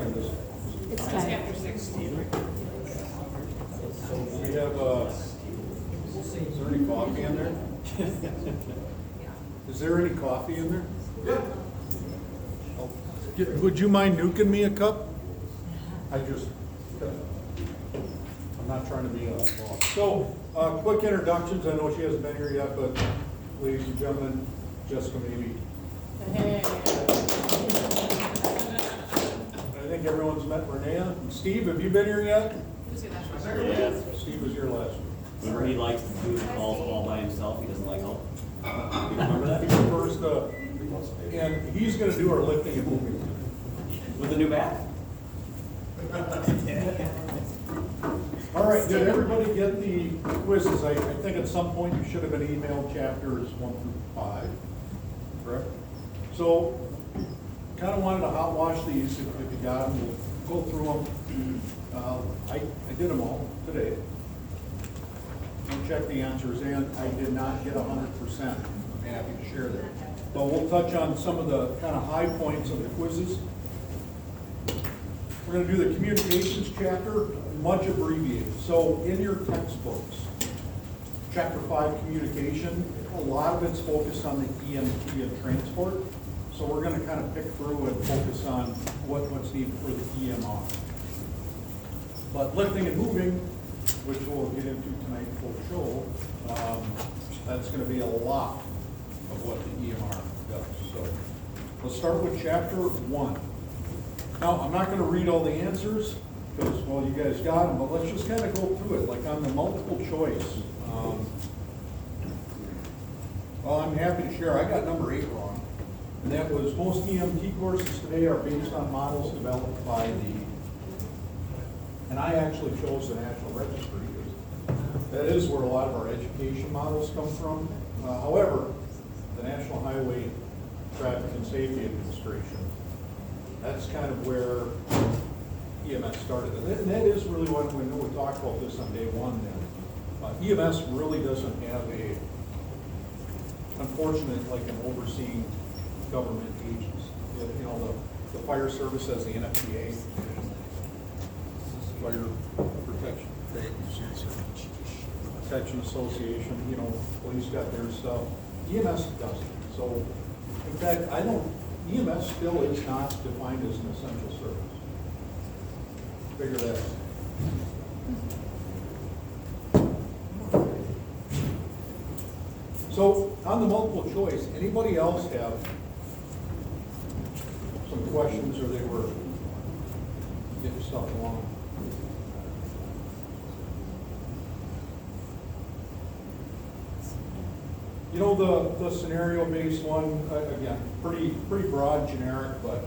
time this? It's It's time. after 16. So we have, is there any coffee in there? Is there any coffee in there? Oh, would you mind nuking me a cup? I'm not trying to be a boss. So, quick introductions. I know she hasn't been here yet, but ladies and gentlemen, Jessica maybe. Hey. I think everyone's met Renee. And Steve, have you been here yet? Yeah. Steve was here last week. Remember, he likes to do the calls all by himself. He doesn't like help. You remember that? He's the first, and he's gonna do our lifting and moving. With the new bat? All right, did everybody get the quizzes? I think at some point you should have been emailed chapters 1 through 5, correct? So, kind of wanted to hot wash these if you got them. We'll go through them. I did them all today. And check the answers, and I did not get 100%. I'm happy to share that. But we'll touch on some of the kind of high points of the quizzes. We're going to do the communications chapter, much abbreviated. So in your textbooks, chapter 5, communication, a lot of it's focused on the EMT of transport. So we're going to kind of pick through and focus on what's needed for the EMR. But lifting and moving, which we'll get into tonight full show, that's going to be a lot of what the EMR does. So let's start with chapter 1. Now, I'm not going to read all the answers because, well, you guys got them, but let's just kind of go through it. Like on the multiple choice, well, I'm happy to share, I got number 8 wrong. And that was most EMT courses today are based on models developed by and I actually chose the National Registry. That is where a lot of our education models come from. However, the National Highway Traffic and Safety Administration, that's kind of where EMS started. And that is really what we know. We talked about this on day 1 then. EMS really doesn't have a, unfortunate, like an overseeing government agency. You know, the fire service has the NFPA, Fire Protection Association, you know, police got their stuff. EMS doesn't. So, in fact, EMS still is not defined as an essential service. Figure that out. So, on the multiple choice, anybody else have some questions, or they were getting stuff wrong? You know, the scenario-based one, again, pretty broad, generic, but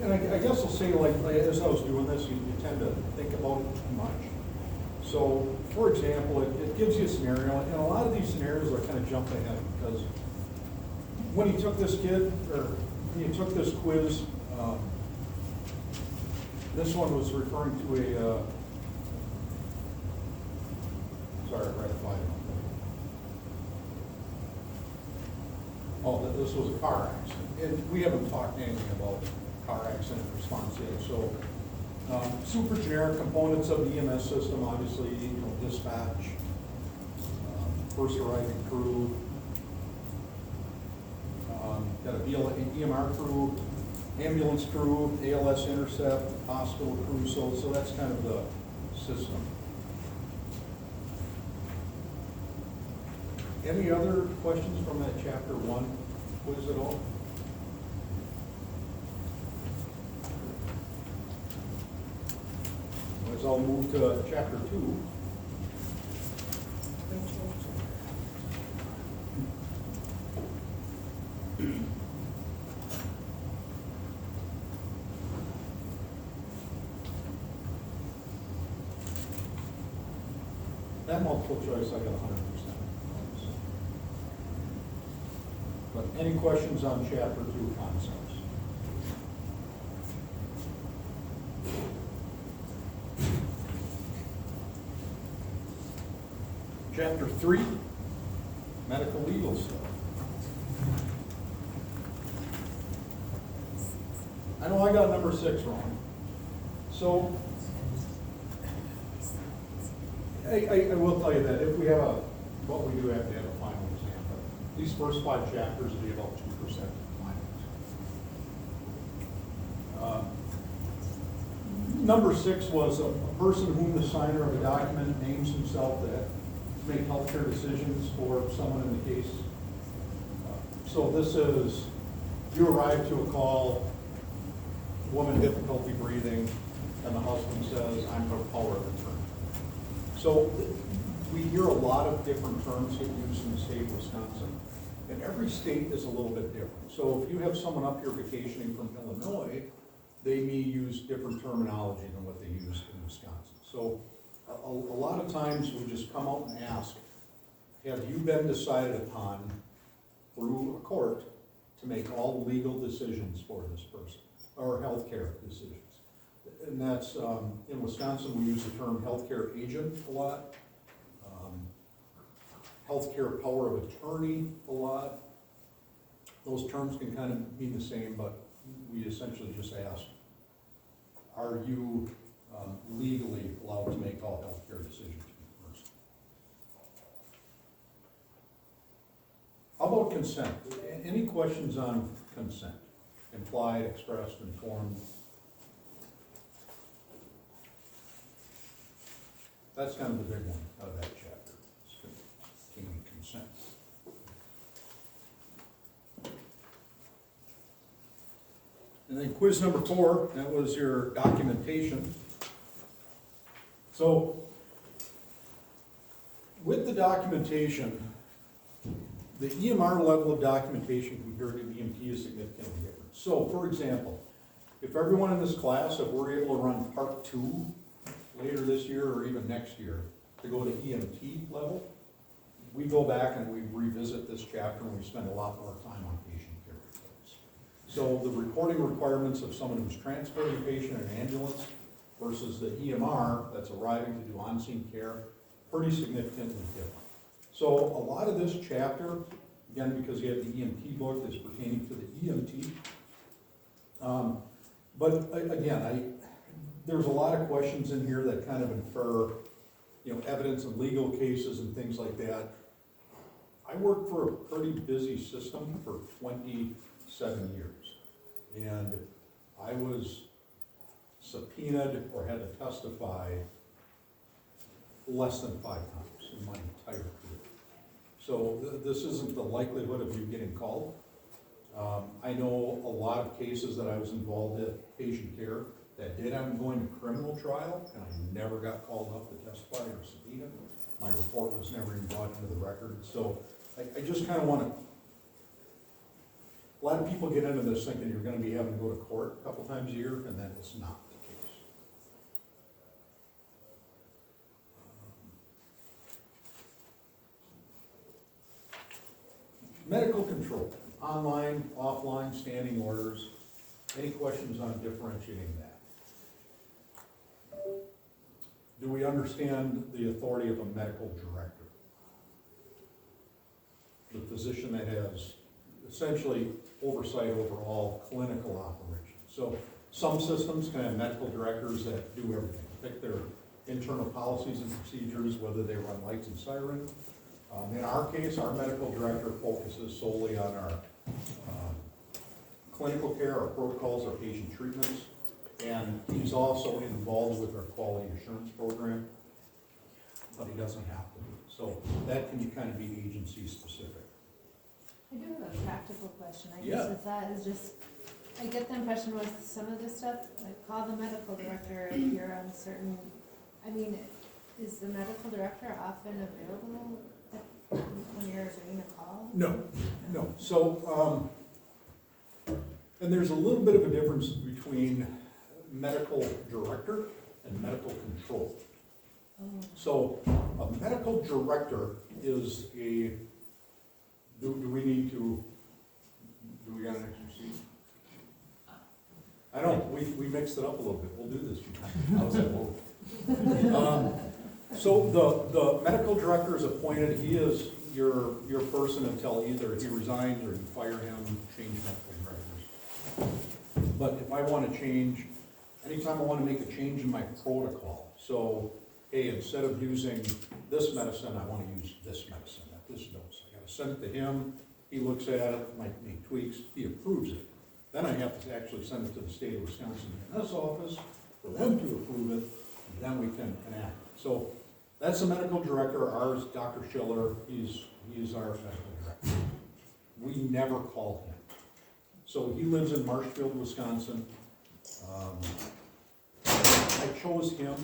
and I guess I'll say, like as I was doing this, you tend to think about it too much. So, for example, it gives you a scenario, and a lot of these scenarios are kind of jump ahead because when you took this quiz, this one was referring to a sorry, I read it by oh, this was a car accident. And we haven't talked anything about car accident response yet. So, super generic components of the EMS system, obviously, you know, dispatch, first arriving crew, got a EMR crew, ambulance crew, ALS intercept, hospital crew. So that's kind of the system. Any other questions from that chapter 1 quiz at all? Let's all move to chapter 2. That multiple choice, I got 100%. But any questions on chapter 2 concepts? Chapter 3, medical legal stuff. I know I got number 6 wrong. So, I will tell you that if we have what we do have to have a final exam, but these first 5 chapters will be about 2% finals. Number 6 was a person whom the signer of a document names himself to make healthcare decisions for someone in the case. So this is, you arrive to a call, woman difficulty breathing, and the husband says, I'm her power of attorney. So we hear a lot of different terms get used in the state of Wisconsin, and every state is a little bit different. So if you have someone up here vacationing from Illinois, they may use different terminology than what they use in Wisconsin. So a lot of times we just come out and ask, have you been decided upon through a court to make all legal decisions for this person, or healthcare decisions? And that's, in Wisconsin, we use the term healthcare agent a lot, healthcare power of attorney a lot. Those terms can kind of mean the same, but we essentially just ask, are you legally allowed to make all healthcare decisions for the person? How about consent? Any questions on consent? Implied, expressed, informed? That's kind of the big one out of that chapter, obtaining consent. And then quiz number 4, that was your documentation. So with the documentation, the EMR level of documentation compared to EMT is significantly different. So for example, if everyone in this class, if we're able to run part 2 later this year or even next year to go to EMT level, we go back and we revisit this chapter and we spend a lot more time on patient care reports. So the reporting requirements of someone who's transporting a patient in an ambulance versus the EMR that's arriving to do on-scene care, pretty significantly different. So a lot of this chapter, again, because you have the EMT book that's pertaining to the EMT, but again, there's a lot of questions in here that kind of infer, evidence of legal cases and things like that. I worked for a pretty busy system for 27 years, and I was subpoenaed or had to testify less than 5 times in my entire career. So this isn't the likelihood of you getting called. I know a lot of cases that I was involved in patient care that did end up going to criminal trial, and I never got called up to testify or subpoenaed. My report was never even brought into the record. So I just kind of want to, a lot of people get into this thinking you're going to be having to go to court a couple times a year, and that is not the case. Medical control, online, offline, standing orders. Any questions on differentiating that? Do we understand the authority of a medical director? The physician that has essentially oversight over all clinical operations. So some systems can have medical directors that do everything, pick their internal policies and procedures, whether they run lights and sirens. In our case, our medical director focuses solely on our clinical care, our protocols, our patient treatments, and he's also involved with our quality assurance program, but he doesn't have to be. So that can kind of be agency specific. I do have a practical question. I Yeah. guess with that is just, I get the impression with some of this stuff, like call the medical director if you're on certain, I mean, is the medical director often available when you're getting a call? No. So, and there's a little bit of a difference between medical director and medical control. Oh. So a medical director is a, do we got an extra seat? I don't, we mixed it up a little bit, we'll do this. How's that work? So the medical director is appointed, he is your person until either he resigns or you fire him, change medical directors. But if I want to change, anytime I want to make a change in my protocol, so, hey, instead of using this medicine, I want to use this medicine at this dose. I gotta send it to him, he looks at it, might make tweaks, he approves it. Then I have to actually send it to the state of Wisconsin in this office for them to approve it, and then we can enact it. So that's the medical director, ours, Dr. Schiller, he's our medical director. We never call him. So he lives in Marshfield, Wisconsin. I chose him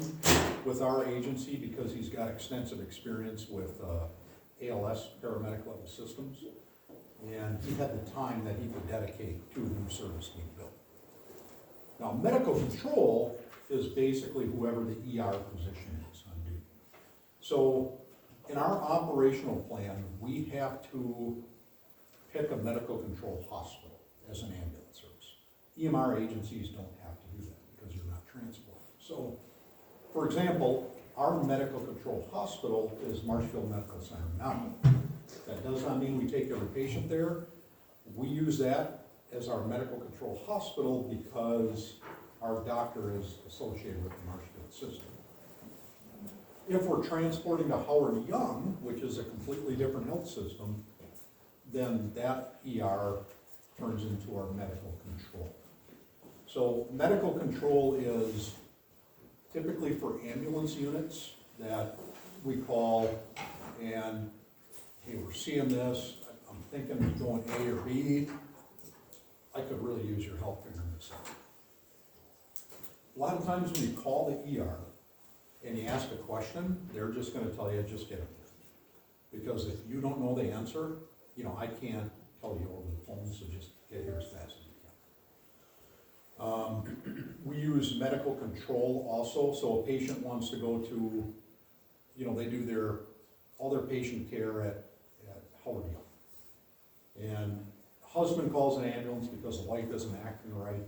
with our agency because he's got extensive experience with ALS, paramedic level systems. And he had the time that he could dedicate to a new service being built. Now, medical control is basically whoever the ER physician is on duty. So in our operational plan, we have to pick a medical control hospital as an ambulance service. EMR agencies don't have to do that because you're not transporting. So, for example, our medical control hospital is Marshfield Medical Center now. That does not mean we take every patient there. We use that as our medical control hospital because our doctor is associated with the Marshfield system. If we're transporting to Howard Young, which is a completely different health system, then that ER turns into our medical control. So medical control is typically for ambulance units that we call and, hey, we're seeing this, I'm thinking of going A or B, I could really use your help figuring this out. A lot of times when you call the ER and you ask a question, they're just gonna tell you, just get it. Because if you don't know the answer, you know, I can't tell you over the phone, so just get here as fast as you can. We use medical control also, so a patient wants to go to, you know, they do all their patient care at Howard Young. And husband calls an ambulance because the wife isn't acting right.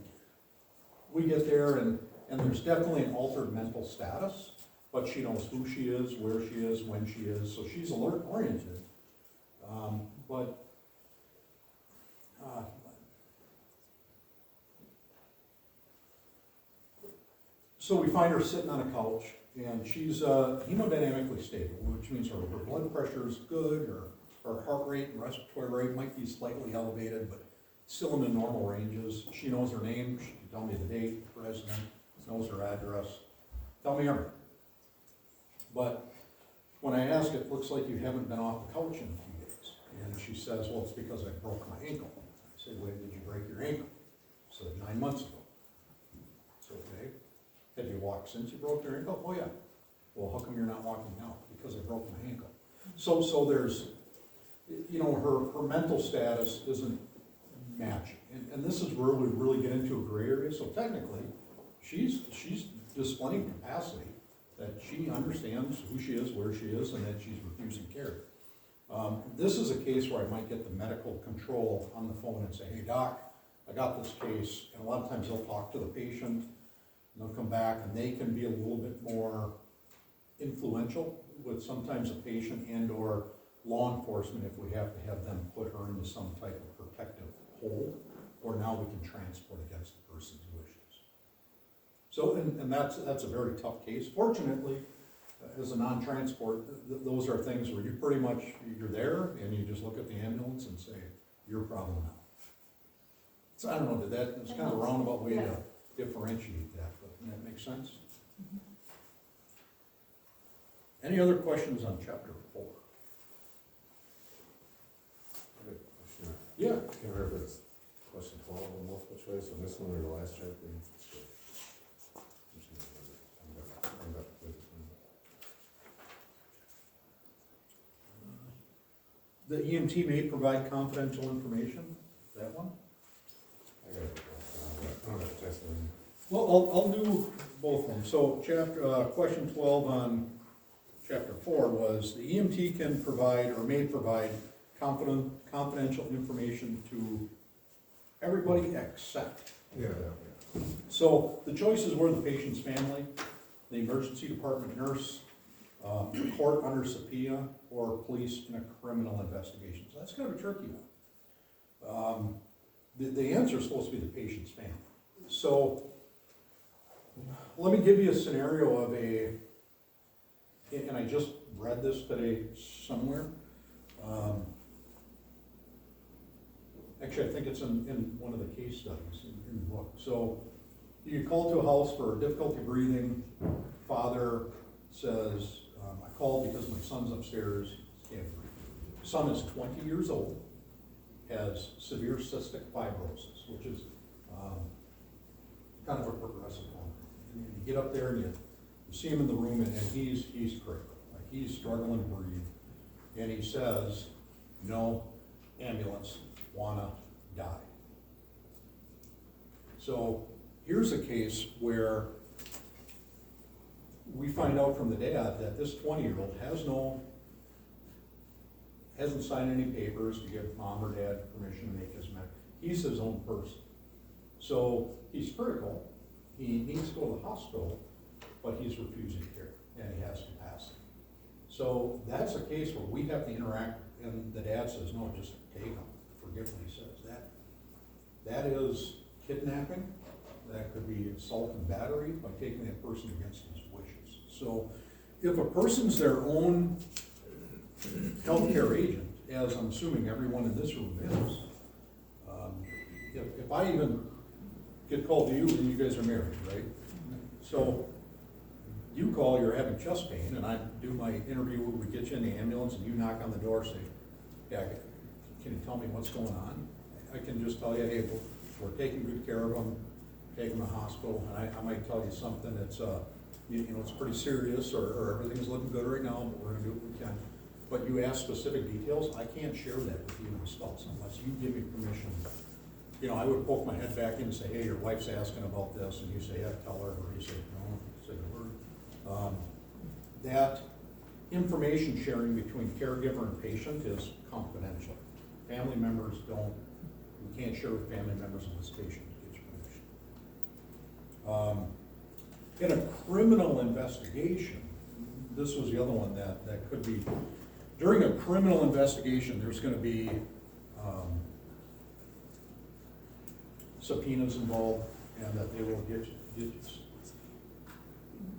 We get there and there's definitely an altered mental status, but she knows who she is, where she is, when she is, so she's alert oriented. So we find her sitting on a couch, and she's hemodynamically stable, which means her blood pressure is good, her heart rate and respiratory rate might be slightly elevated, but still in the normal ranges. She knows her name, she can tell me the date, resident, knows her address, tell me everything. But when I ask, it looks like you haven't been off the couch in a few days. And she says, well, it's because I broke my ankle. I say, when did you break your ankle? She said, 9 months ago. It's okay. Have you walked since you broke your ankle? Oh yeah. Well, how come you're not walking now? Because I broke my ankle. So there's, you know, her mental status isn't matching. And this is where we really get into a gray area. So technically, she's displaying capacity that she understands who she is, where she is, and that she's refusing care. This is a case where I might get the medical control on the phone and say, hey doc, I got this case, and a lot of times they'll talk to the patient, and they'll come back, and they can be a little bit more influential with sometimes a patient and or law enforcement if we have to have them put her into some type of protective hold, or now we can transport against the person's wishes. So, and that's a very tough case. Fortunately, as a non-transport, those are things where you pretty much, you're there and you just look at the ambulance and say, your problem now. So I don't know, it's kind of a roundabout way to differentiate that, but that makes sense? Mm-hmm. Any other questions on chapter 4? Yeah. I can't remember if it's question 12 or multiple choice on this one or the last chapter. The EMT may provide confidential information, that one? I don't have to test them. Well, I'll do both of them. So question 12 on chapter 4 was, the EMT can provide or may provide confidential information to everybody except. Yeah. So the choices were the patient's family, the emergency department nurse, the court under subpoena, or police in a criminal investigation. So that's kind of a tricky one. The answer is supposed to be the patient's family. So, let me give you a scenario of and I just read this today somewhere. Actually, I think it's in one of the case studies in the book. So, you call to a house for difficulty breathing. Father says, I called because my son's upstairs, can't breathe. Son is 20 years old, has severe cystic fibrosis, which is kind of a progressive one. And you get up there and you see him in the room, and he's critical. Like, he's struggling to breathe. And he says, no, ambulance, wanna die. So here's a case where we find out from the dad that this 20-year-old hasn't signed any papers to give mom or dad permission to make his med. He's his own person. So he's critical, he needs to go to the hospital, but he's refusing care, and he has capacity. So that's a case where we have to interact, and the dad says, no, just take him, forget what he says. That is kidnapping, that could be assault and battery by taking that person against his wishes. So if a person's their own healthcare agent, as I'm assuming everyone in this room is, if I even get called to you, and you guys are married, right? So you call, you're having chest pain, and I do my interview, we get you in the ambulance, and you knock on the door, say, yeah, can you tell me what's going on? I can just tell you, hey, we're taking good care of them, take them to the hospital, and I might tell you something that's, it's pretty serious, or everything's looking good right now, but we're gonna do what we can. But you ask specific details, I can't share that with you and the spouse unless you give me permission. I would poke my head back in and say, hey, your wife's asking about this, and you say, yeah, tell her, or you say, no, say the word. That information sharing between caregiver and patient is confidential. Family members we can't share with family members unless patient gives permission. In a criminal investigation, this was the other one that could be, during a criminal investigation, there's gonna be subpoenas involved, and that they will get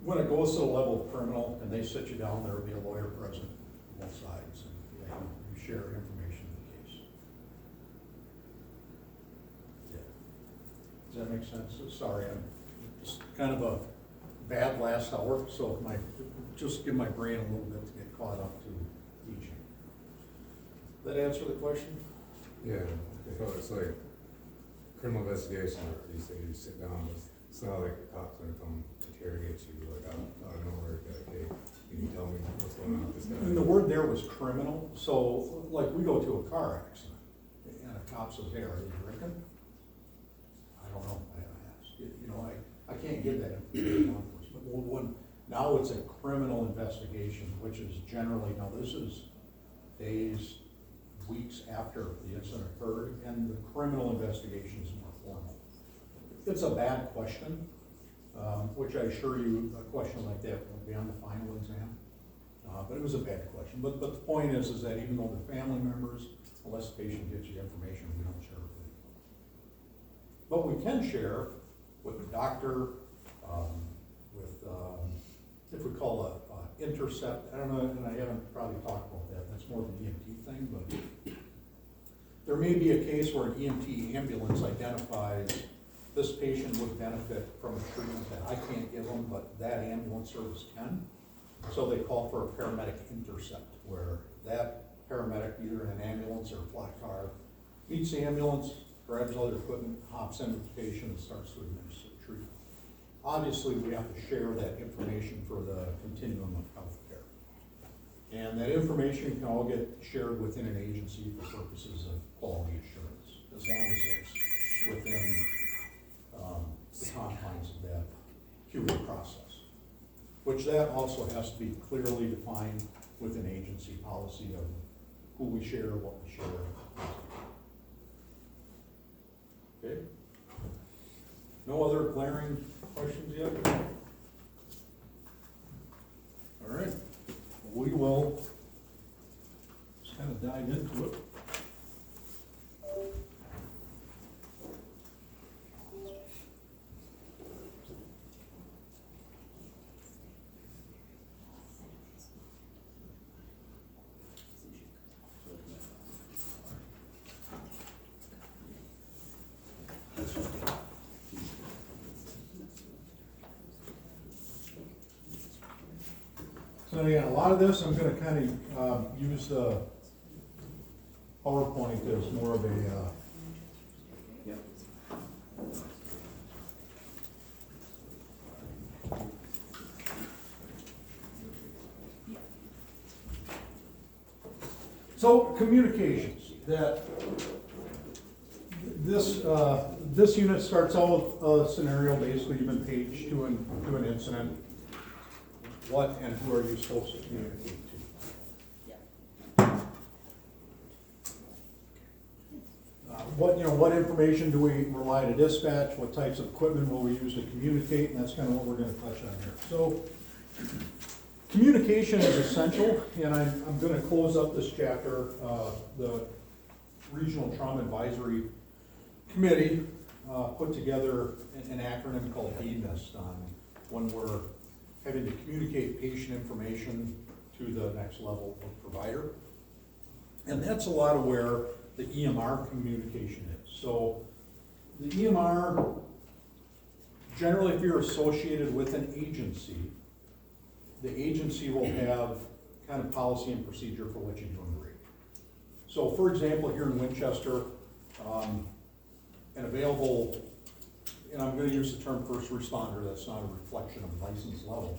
when it goes to the level of criminal, and they sit you down, there will be a lawyer present on both sides, and you share information in the case. Yeah. Does that make sense? Sorry, I'm just kind of a bad last hour, so just give my brain a little bit to get caught up to teaching. That answer the question? Yeah, so it's like criminal investigation, you say you sit down, it's not like the cops are going to interrogate you, like, out of nowhere, like, hey, can you tell me what's going on with this guy? And the word there was criminal, so like we go to a car accident, and a cop says, hey, are you drinking? I don't know, I asked. I can't give that information, but now it's a criminal investigation, which is generally, now this is days, weeks after the incident occurred, and the criminal investigation is more formal. It's a bad question, which I assure you, a question like that won't be on the final exam, but it was a bad question. But the point is that even though the family members, unless the patient gives you information, we don't share with you. But we can share with the doctor, if we call a intercept, I don't know, and I haven't probably talked about that, that's more of an EMT thing, but there may be a case where an EMT ambulance identifies this patient would benefit from a treatment that I can't give them, but that ambulance service can. So they call for a paramedic intercept, where that paramedic, either in an ambulance or a flat car, meets the ambulance, grabs all the equipment, hops in with the patient, and starts to administer treatment. Obviously, we have to share that information for the continuum of healthcare. And that information can all get shared within an agency for purposes of quality assurance, as long as it's within the confines of that QA process. Which that also has to be clearly defined with an agency policy of who we share, what we share. Okay? No other glaring questions yet? All right, we will just kind of dive into it. So again, a lot of this, I'm gonna kind of, use the PowerPoint as more of a, Yep. so communications, this unit starts out with a scenario, basically you've been paged to an incident. What and who are you supposed to communicate to? What information do we rely to dispatch? What types of equipment will we use to communicate? And that's kind of what we're gonna touch on here. So, communication is essential, and I'm gonna close up this chapter. The Regional Trauma Advisory Committee put together an acronym called AMIST on when we're having to communicate patient information to the next level of provider. And that's a lot of where the EMR communication is. So the EMR, generally if you're associated with an agency, the agency will have kind of policy and procedure for what you do on the radio. So for example, here in Winchester, an available, and I'm gonna use the term first responder, that's not a reflection of license level,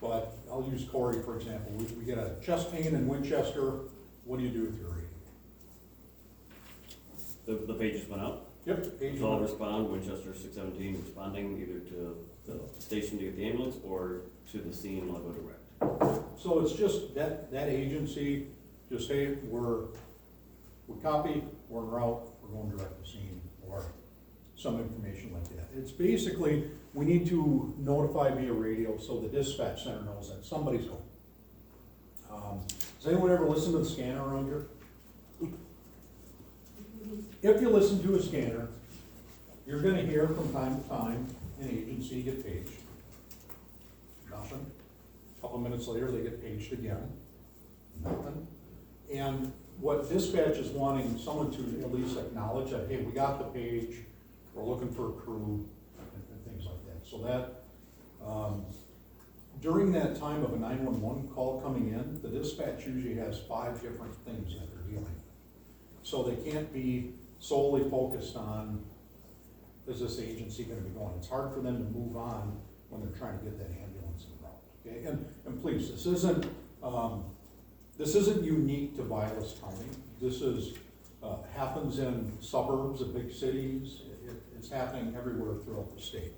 but I'll use Corey for example. We get a chest pain in Winchester, what do you do with your radio? The page just went out. Yep. page So I'll one. respond, Winchester 617, responding either to the station to get the ambulance or to the scene, I'll go direct. So it's just that agency, just hey, we copy, we're en route, we're going direct to scene, or some information like that. It's basically, we need to notify via radio so the dispatch center knows that somebody's home. Does anyone ever listen to the scanner around here? If you listen to a scanner, you're gonna hear from time to time an agency get paged. Nothing. A couple minutes later, they get paged again. Nothing. And what dispatch is wanting someone to at least acknowledge that, hey, we got the page, we're looking for a crew, and things like that. So that, during that time of a 911 call coming in, the dispatch usually has 5 different things that they're dealing with. So they can't be solely focused on, is this agency gonna be going? It's hard for them to move on when they're trying to get that ambulance in route, okay? And please, this isn't unique to Vilas County. This is, happens in suburbs of big cities. It's happening everywhere throughout the state.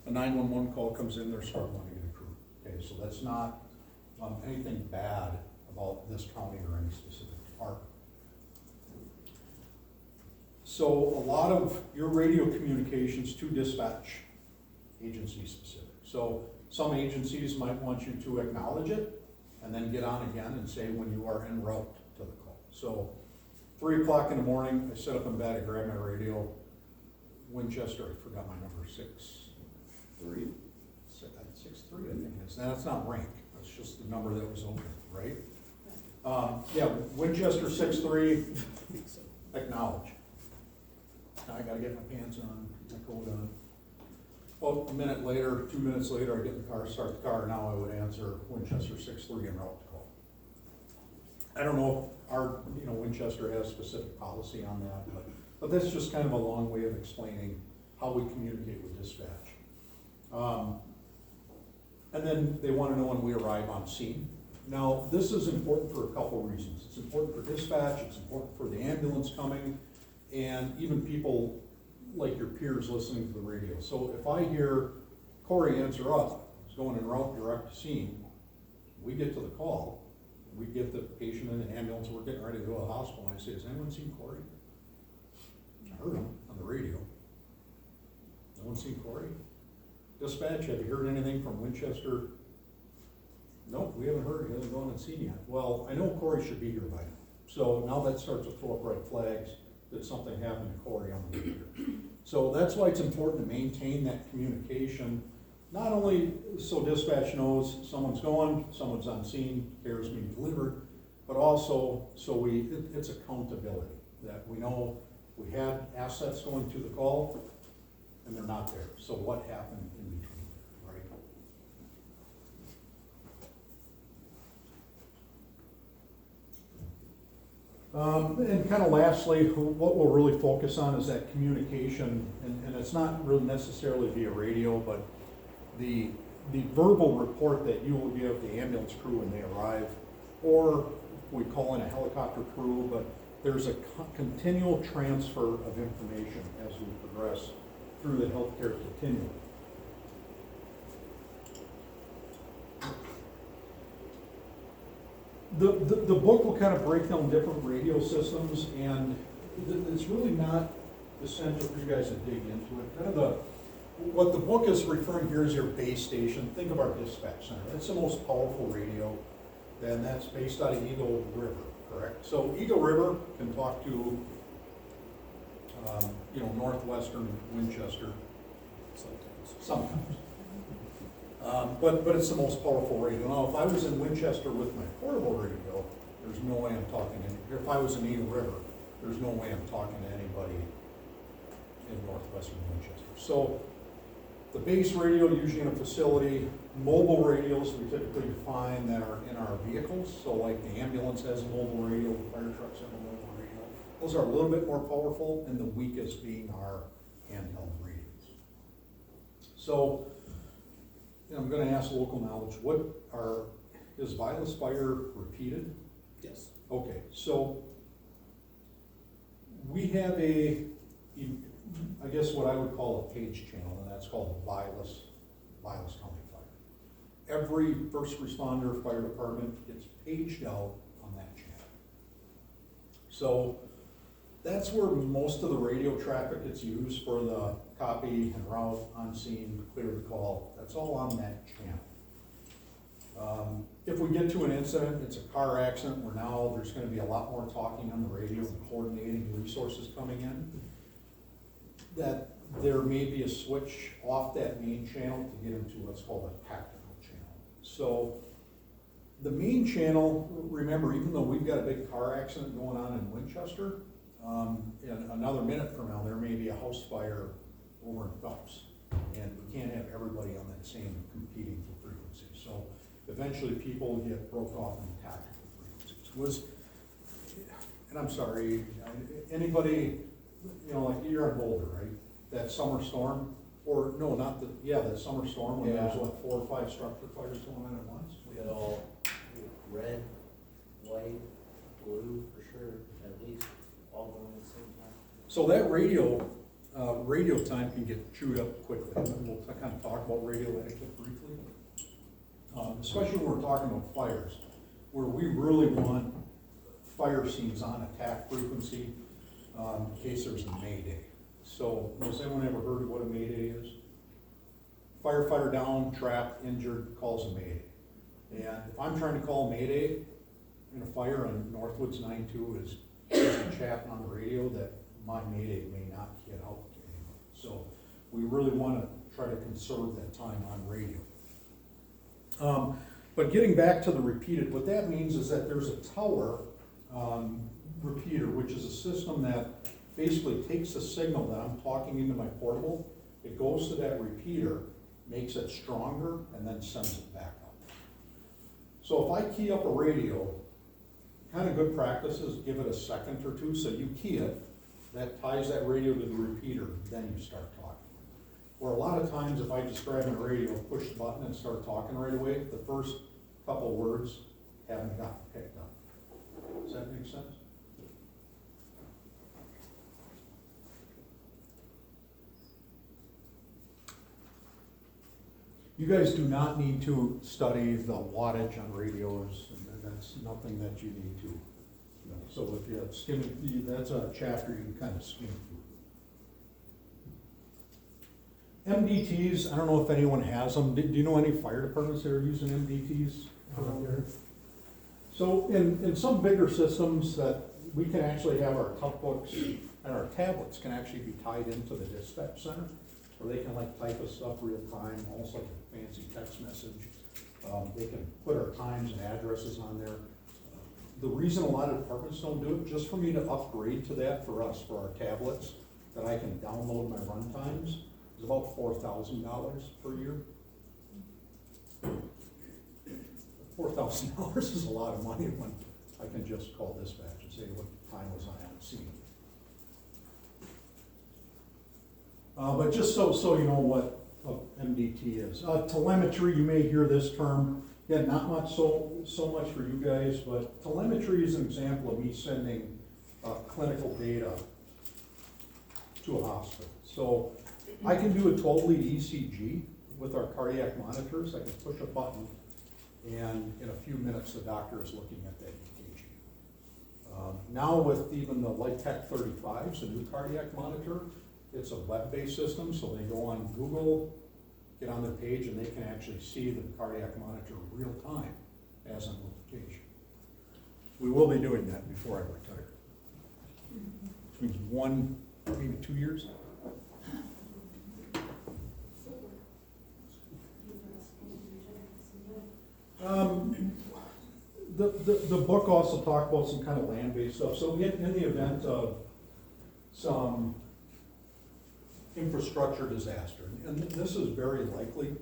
A 911 call comes in, they're struggling to get a crew. Okay, so that's not anything bad about this county or any specific department. So a lot of your radio communications to dispatch, agency specific. So some agencies might want you to acknowledge it and then get on again and say when you are en route to the call. So 3 o'clock in the morning, I sit up in bed, I grab my radio, Winchester, I forgot my number, 6'3", I think it is. Now, that's not rank, that's just the number that was open, right? Yeah, Winchester 6'3", acknowledge. Now I gotta get my pants on, my coat on. Well, a minute later, 2 minutes later, I get in the car, start the car, now I would answer Winchester 6'3" en route to call. I don't know if our, Winchester has specific policy on that, but that's just kind of a long way of explaining how we communicate with dispatch. And then they want to know when we arrive on scene. Now, this is important for a couple reasons. It's important for dispatch, it's important for the ambulance coming, and even people like your peers listening to the radio. So if I hear Corey answer up, he's going en route direct to scene, we get to the call, we get the patient in the ambulance, we're getting ready to go to the hospital, and I say, has anyone seen Corey? I heard him on the radio. No one seen Corey? Dispatch, have you heard anything from Winchester? Nope, we haven't heard, he hasn't gone and seen yet. Well, I know Corey should be here by now. So now that starts to throw up red flags that something happened to Corey on the way here. So that's why it's important to maintain that communication, not only so dispatch knows someone's going, someone's on scene, care is being delivered, but also so it's accountability, that we know we had assets going to the call and they're not there. So what happened in between, right? And kind of lastly, what we'll really focus on is that communication, and it's not really necessarily via radio, but the verbal report that you will give the ambulance crew when they arrive, or we call in a helicopter crew, but there's a continual transfer of information as we progress through the healthcare continuum. The book will kind of break down different radio systems, and it's really not essential for you guys to dig into it. Kind of what the book is referring here is your base station. Think of our dispatch center. That's the most powerful radio, and that's based out of Eagle River, correct? So Eagle River can talk to, northwestern Winchester sometimes. But it's the most powerful radio. Now, if I was in Winchester with my portable radio, there's no way I'm talking to, if I was in Eagle River, there's no way I'm talking to anybody in northwestern Winchester. So the base radio, usually in a facility, mobile radios we typically find that are in our vehicles. So like the ambulance has a mobile radio, the fire trucks have a mobile radio. Those are a little bit more powerful, and the weakest being our handheld radios. So, I'm going to ask local knowledge, is Vilas Fire repeated? Yes. Okay, so we have I guess what I would call a page channel, and that's called Vilas County Fire. Every first responder fire department gets paged out on that channel. So that's where most of the radio traffic gets used for the copy and route, on scene, clear the call. That's all on that channel. If we get to an incident, it's a car accident, where now there's going to be a lot more talking on the radio and coordinating resources coming in, that there may be a switch off that main channel to get into what's called a tactical channel. So the main channel, remember, even though we've got a big car accident going on in Winchester, in another minute from now, there may be a house fire over in Phelps, and we can't have everybody on that same competing for frequency. So eventually people get broke off in tactical frequencies. And I'm sorry, anybody, like you're in Boulder, right? That summer storm, or no, that summer storm when there's 4 or 5 structure fires going on at once? We had all red, white, blue for sure, at least, all going at the same time. So that radio time can get chewed up quickly. We'll kind of talk about radio etiquette briefly. Especially when we're talking about fires, where we really want fire scenes on attack frequency in case there's a mayday. So has anyone ever heard of what a mayday is? Firefighter down, trapped, injured, calls a mayday. And if I'm trying to call a mayday in a fire on Northwoods 9-2 is chatting on the radio, that my mayday may not get out to anyone. So we really want to try to conserve that time on radio. But getting back to the repeated, what that means is that there's a tower repeater, which is a system that basically takes the signal that I'm talking into my portable, it goes to that repeater, makes it stronger, and then sends it back up. So if I key up a radio, kind of good practice is give it a second or two, so you key it, that ties that radio to the repeater, then you start talking. Where a lot of times if I just grab my radio, push the button and start talking right away, the first couple words haven't gotten picked up. Does that make sense? You guys do not need to study the wattage on radios, and that's nothing that you need to. So if you skim, that's a chapter you can kind of skim through. MDTs, I don't know if anyone has them. Do you know any fire departments that are using MDTs out there? So in some bigger systems that we can actually have our tough books and our tablets can actually be tied into the dispatch center, where they can like type us stuff real time, almost like a fancy text message. They can put our times and addresses on there. The reason a lot of departments don't do it, just for me to upgrade to that for us, for our tablets, that I can download my run times, is about $4,000 per year. $4,000 is a lot of money when I can just call dispatch and say what time was I on scene. But just so you know what MDT is. Telemetry, you may hear this term. Yeah, not much so much for you guys, but telemetry is an example of me sending clinical data to a hospital. So I can do a 12-lead ECG with our cardiac monitors. I can push a button, and in a few minutes, the doctor is looking at that EKG. Now with even the LifeTech 35s, a new cardiac monitor, it's a web-based system, so they go on Google, get on their page, and they can actually see the cardiac monitor real time as a notification. We will be doing that before I retire. Which means 1, maybe 2 years. The book also talked about some kind of land-based stuff. So in the event of some infrastructure disaster, and this is very likely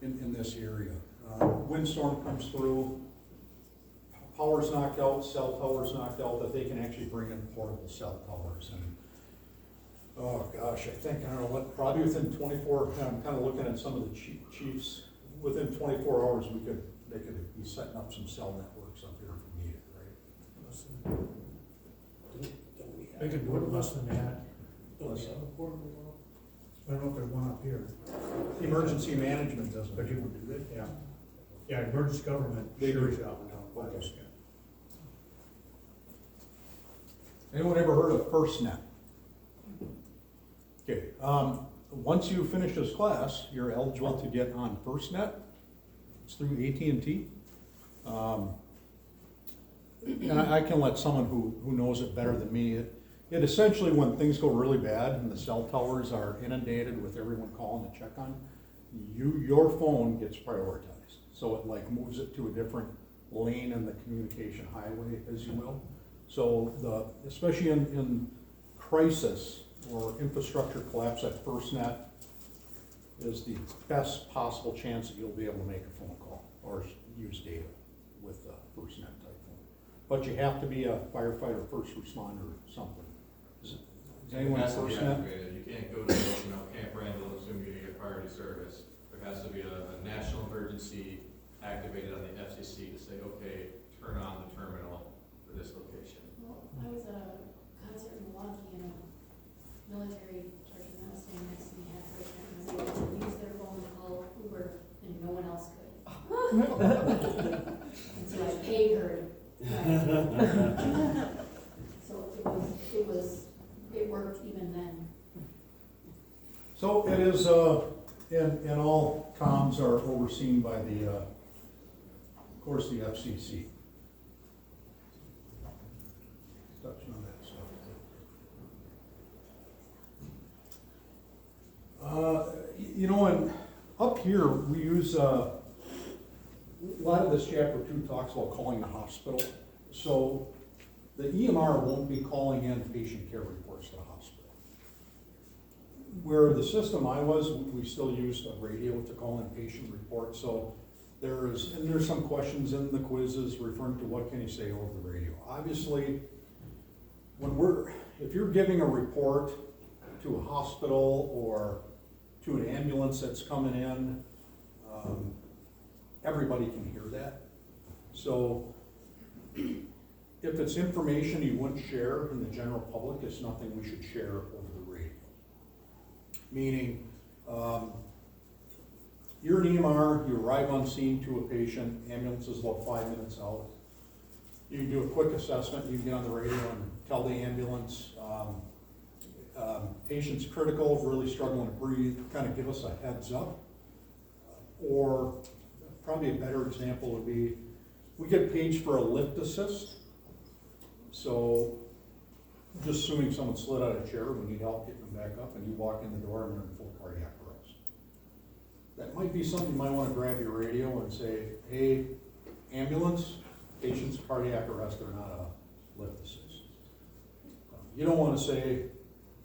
in this area. Windstorm comes through, power's knocked out, cell tower's knocked out, that they can actually bring in portable cell towers. And oh gosh, I think, I don't know what, probably within 24, I'm kind of looking at some of the chiefs, within 24 hours, they could be setting up some cell networks up here if we need it, right? They could do it less than that. Don't we have a portable one? I don't know if there's one up here, Emergency management doesn't. but you would do it, yeah. Yeah, emergency government. They do. Sure, yeah, one down. Okay. Anyone ever heard of FirstNet? Okay, once you finish this class, you're eligible to get on FirstNet. It's through AT&T. And I can let someone who knows it better than me. It essentially, when things go really bad and the cell towers are inundated with everyone calling to check on, your phone gets prioritized. So it like moves it to a different lane in the communication highway, as you will. So especially in crisis or infrastructure collapse, that FirstNet is the best possible chance that you'll be able to make a phone call or use data with the FirstNet type phone. But you have to be a firefighter, first responder, or something. Is anyone It has to be FirstNet? activated. You can't go to, Camp Randall and assume you're gonna get priority service. There has to be a national emergency activated on the FCC to say, okay, turn on the terminal for this location. Well, I was at a concert in Milwaukee and a military person that was standing next to me had first and was able to use their phone to call Uber and no one else could. And so I paid her. So it worked even then. So it is, and all comms are overseen by the, of course, the FCC. Touching on that stuff. And up here, we use, a lot of this chapter 2 talks about calling the hospital. So the EMR won't be calling in patient care reports to the hospital. Where the system I was, we still used a radio to call in patient reports. So there's some questions in the quizzes referring to what can you say over the radio. Obviously, if you're giving a report to a hospital or to an ambulance that's coming in, everybody can hear that. So if it's information you wouldn't share in the general public, it's nothing we should share over the radio. Meaning, you're an EMR, you arrive on scene to a patient, ambulance is about 5 minutes out. You can do a quick assessment, you can get on the radio and tell the ambulance, patient's critical, really struggling to breathe, kind of give us a heads up. Or probably a better example would be, we get paged for a lift assist. So just assuming someone slid out of a chair, we need help getting them back up, and you walk in the door and they're in full cardiac arrest. That might be something you might want to grab your radio and say, hey, ambulance, patient's cardiac arrest, they're not a lift assist. You don't want to say,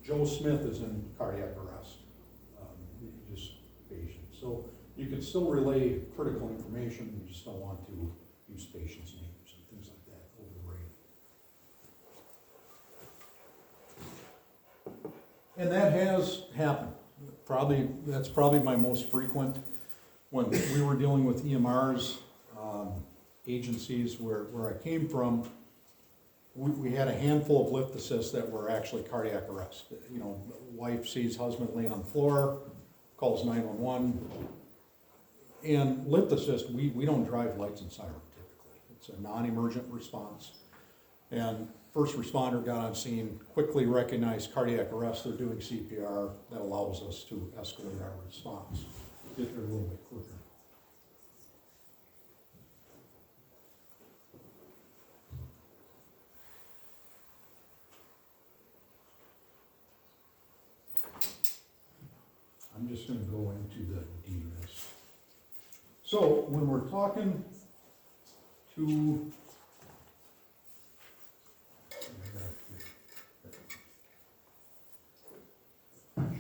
Joe Smith is in cardiac arrest, just patient. So you can still relay critical information, you just don't want to use patients' names and things like that over the radio. And that has happened. That's probably my most frequent. When we were dealing with EMRs, agencies where I came from, we had a handful of lift assists that were actually cardiac arrest. You know, wife sees husband laying on the floor, calls 911. And lift assist, we don't drive lights and siren typically. It's a non-emergent response. And first responder got on scene, quickly recognized cardiac arrest, they're doing CPR. That allows us to escalate our response, get there a little bit quicker. I'm just gonna go into the DMIS. So when we're talking to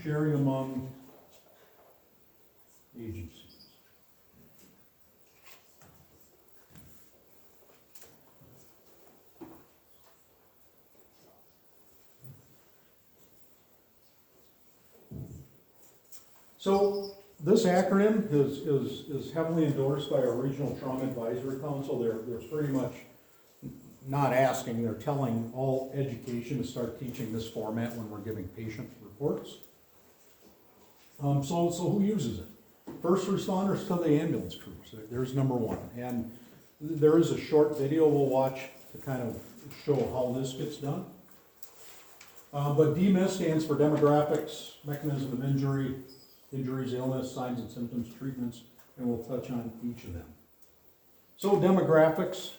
sharing among agencies. So this acronym is heavily endorsed by our Regional Trauma Advisory Council. They're pretty much not asking, they're telling all education to start teaching this format when we're giving patient reports. So who uses it? First responders to the ambulance crews. There's number one. And there is a short video we'll watch to kind of show how this gets done. But DMIS stands for demographics, mechanism of injury, injuries, illness, signs and symptoms, treatments, and we'll touch on each of them. So demographics,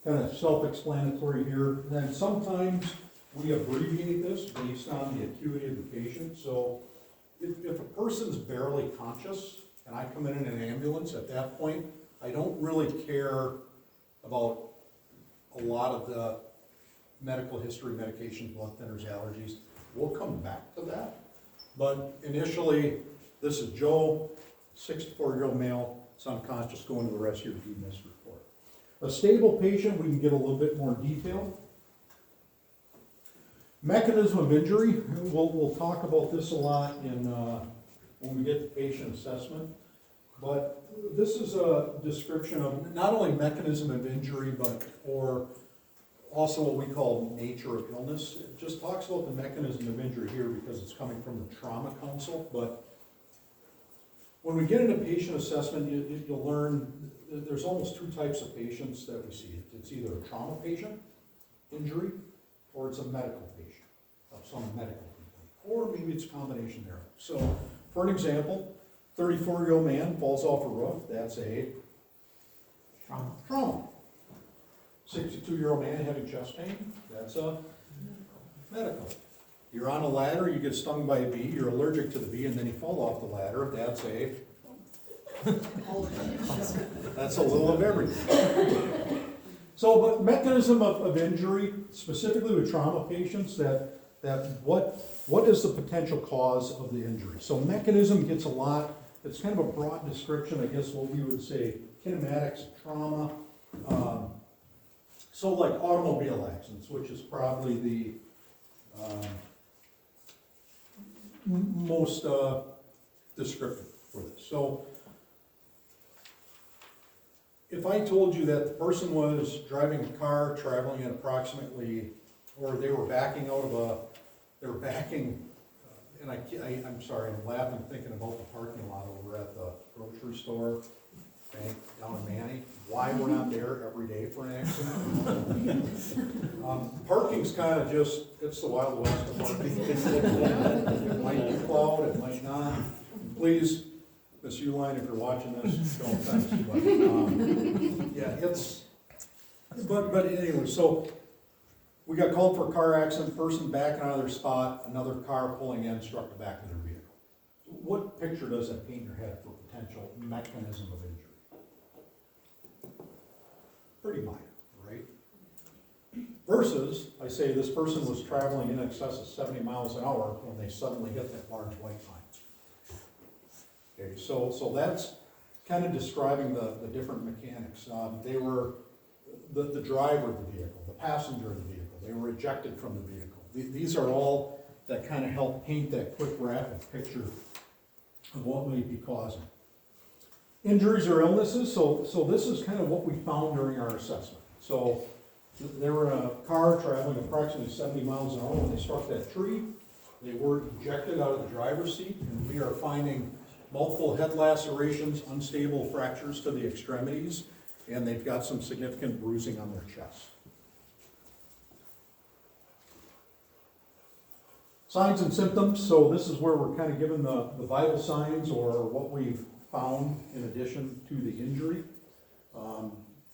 kind of self-explanatory here. And sometimes we abbreviate this based on the acuity of the patient. So if a person's barely conscious and I come in an ambulance, at that point, I don't really care about a lot of the medical history, medications, blood thinners, allergies. We'll come back to that. But initially, this is Joe, 64-year-old male, is unconscious, going to the rest of your DMIS report. A stable patient, we can get a little bit more detail. Mechanism of injury, we'll talk about this a lot when we get to patient assessment. But this is a description of not only mechanism of injury, or also what we call nature of illness. It just talks about the mechanism of injury here because it's coming from the Trauma Council. But when we get into patient assessment, you'll learn there's almost two types of patients that we see. It's either a trauma patient, injury, or it's a medical patient of some medical complaint. Or maybe it's a combination thereof. So, for an example, 34-year-old man falls off a roof, that's a trauma. 62-year-old man having chest pain, that's a medical. You're on a ladder, you get stung by a bee, you're allergic to the bee, and then you fall off the ladder, that's a that's a little of everything. So, but mechanism of injury, specifically with trauma patients, that what is the potential cause of the injury? So mechanism gets a lot, it's kind of a broad description, I guess what we would say, kinematics, trauma. So like automobile accidents, which is probably the most descriptive for this. So if I told you that the person was driving a car, traveling at approximately, or they were backing out of and I'm sorry, I'm laughing thinking about the parking lot over at the grocery store, bank down in Manny. Why we're not there every day for an accident. Parking's kind of just, it's the Wild West of parking. It might be plowed, it might not. Please, Miss Uline, if you're watching this, no offense, but, yeah, it's, but anyway, so we got called for a car accident, person backing out of their spot, another car pulling in, struck the back of their vehicle. What picture does that paint in your head for potential mechanism of injury? Pretty minor, right? Versus, I say this person was traveling in excess of 70 miles an hour when they suddenly hit that large white line. Okay, so that's kind of describing the different mechanics. They were the driver of the vehicle, the passenger of the vehicle. They were ejected from the vehicle. These are all that kind of help paint that quick rapid picture of what may be causing. Injuries or illnesses, so this is kind of what we found during our assessment. So they were in a car traveling approximately 70 miles an hour when they struck that tree. They were ejected out of the driver's seat, and we are finding multiple head lacerations, unstable fractures to the extremities, and they've got some significant bruising on their chest. Signs and symptoms, so this is where we're kind of given the vital signs or what we've found in addition to the injury.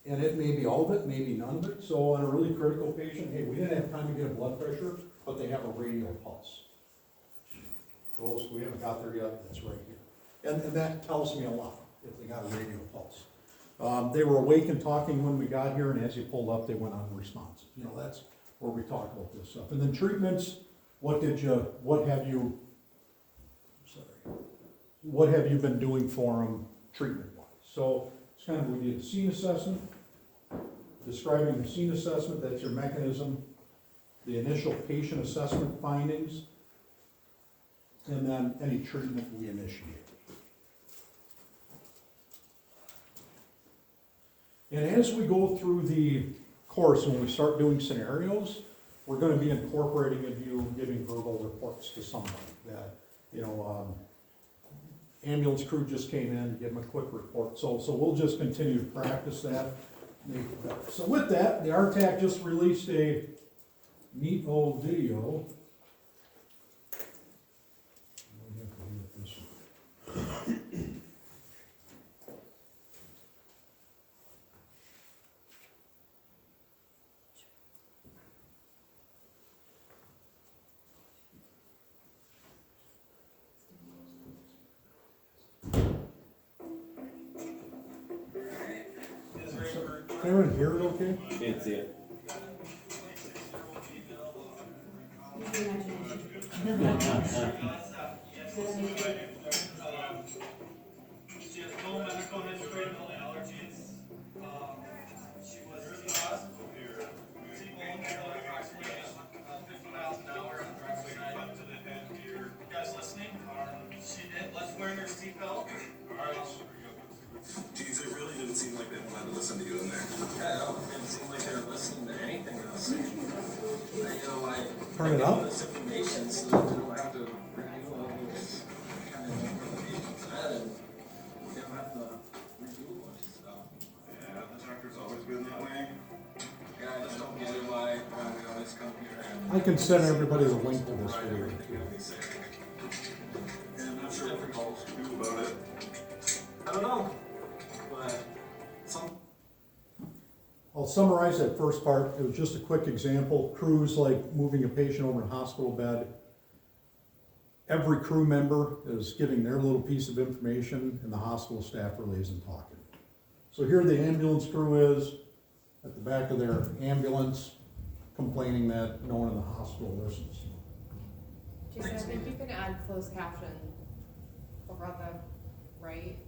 And it may be all of it, maybe none of it. So on a really critical patient, hey, we didn't have time to get a blood pressure, but they have a radial pulse. Those, we haven't got there yet, that's right here. And that tells me a lot, if they got a radial pulse. They were awake and talking when we got here, and as you pulled up, they went unresponsive. You know, that's where we talk about this stuff. And then treatments, what have you been doing for them treatment-wise? So it's kind of, we did a scene assessment, describing the scene assessment, that's your mechanism, the initial patient assessment findings, and then any treatment we initiate. And as we go through the course, when we start doing scenarios, we're gonna be incorporating you giving verbal reports to somebody that, you know, ambulance crew just came in, give them a quick report. So we'll just continue to practice that. Make it better. So with that, the RTAC just released a neat old video. Can everyone hear it okay? Can't see it. Use your imagination. She has no medical history, no allergies. She was in the hospital here. T-bone approximately 50 miles an hour on the driver's side. Up to the head here. You guys listening? She did. Let's wear her seatbelt. Alright. Geez, it really didn't seem like they wanted to listen to you in there. Yeah, no, it didn't seem like they were listening to anything I was saying. You know, Turn it up. This information so that they don't have to review all this kind of information that and they don't have to review a bunch of stuff. Yeah, the doctor's always been that way. Yeah, I just don't get it why we always come here and... I can send everybody the link to this video. And I'm not sure what we're supposed to do about it. I don't know. I'll summarize that first part. It was just a quick example. Crews like moving a patient over in a hospital bed. Every crew member is giving their little piece of information and the hospital staff really isn't talking. So here the ambulance crew is at the back of their ambulance complaining that no one in the hospital listens. Jason, I think you can add closed caption over on the right,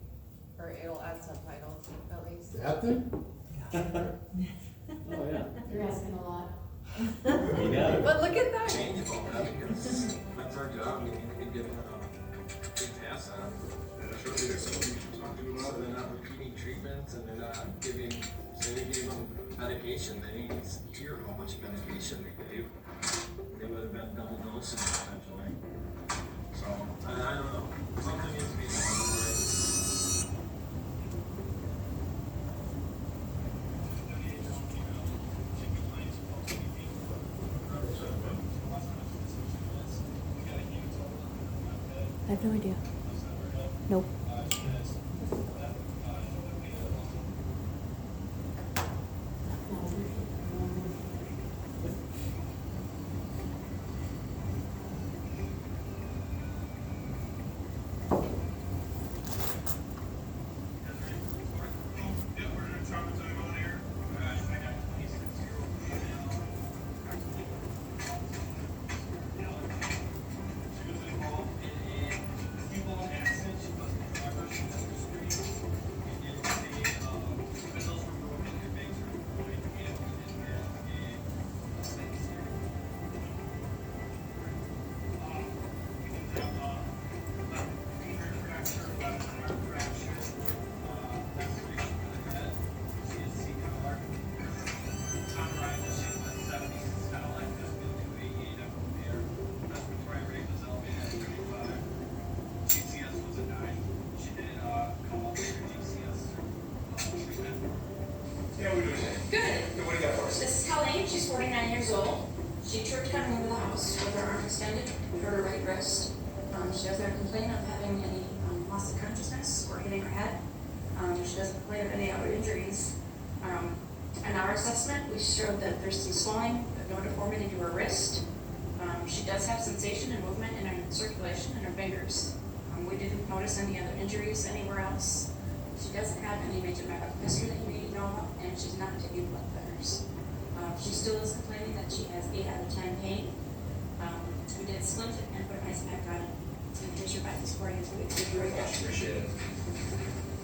or it'll add subtitles at least. That thing? Oh, yeah. You're asking a lot. You got it. But look at that. Change all that because that's our job. We need to be getting big tasks on. Yeah, surely there's something you're talking about. So they're not repeating treatments and they're not giving, say they gave them medication, they didn't hear how much medication they gave. They would have been double dosing potentially. So, I don't know. Something needs to be done. I have no idea. Nope. She was involved in a T-bone accident. She was She tripped coming into the house with her arm extended, her right wrist. She does not complain of having any loss of consciousness or hitting her head. She doesn't complain of any other injuries. In our assessment, we showed that there's some swelling, but no deformity to her wrist. She does have sensation and movement in her circulation in her fingers. We didn't notice any other injuries anywhere else. She doesn't have any major medical history that you need to know about, and she's not taking blood thinners. She still is complaining that she has 8 out of 10 pain. We did splint it and put an ice pack on it. And here's your back this morning. Thank you very much, appreciate it.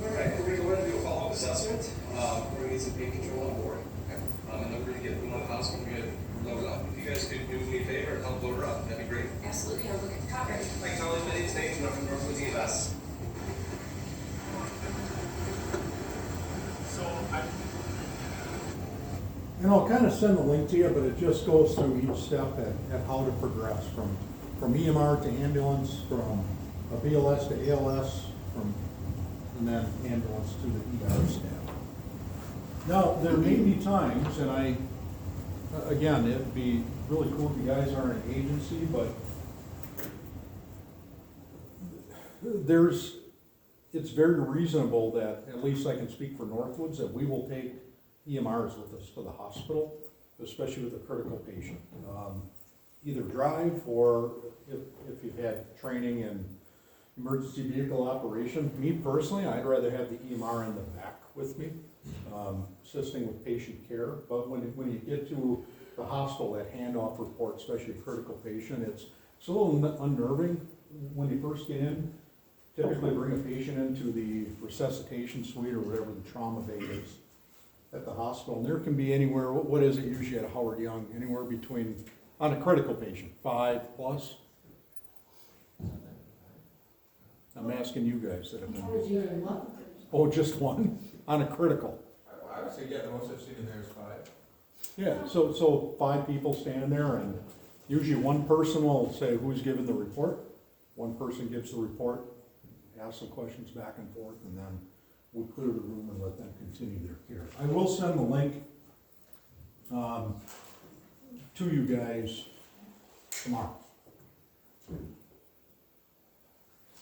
All right, we're gonna go ahead and do a follow-up assessment. We're gonna get some pain control on board. And then we're gonna get them on the hospital, we're gonna load it up. If you guys could do me a favor and help load her up, that'd be great. Absolutely, I'll look at the copy. Like tell anybody's name, and I'm from North EMS. So And I'll kind of send the link to you, but it just goes through each step at how to progress from EMR to ambulance, from a BLS to ALS, and then ambulance to the ER staff. Now, there may be times, and again, it'd be really cool if you guys are an agency, but it's very reasonable that, at least I can speak for Northwoods, that we will take EMRs with us to the hospital, especially with a critical patient. Either drive, or if you've had training in emergency vehicle operation. Me personally, I'd rather have the EMR in the back with me, assisting with patient care. But when you get to the hospital, that handoff report, especially a critical patient, it's a little unnerving when you first get in. Typically bring a patient into the resuscitation suite or whatever the trauma bay is at the hospital. And there can be anywhere, what is it usually at Howard Young? Anywhere between, on a critical patient, 5+. I'm asking you guys that have been. Oh, just one? On a critical? I would say, yeah, the most I've seen in there is 5. Yeah, so 5 people stand there, and usually one person will say who's given the report. One person gives the report, asks some questions back and forth, and then we clear the room and let them continue their care. I will send the link to you guys tomorrow.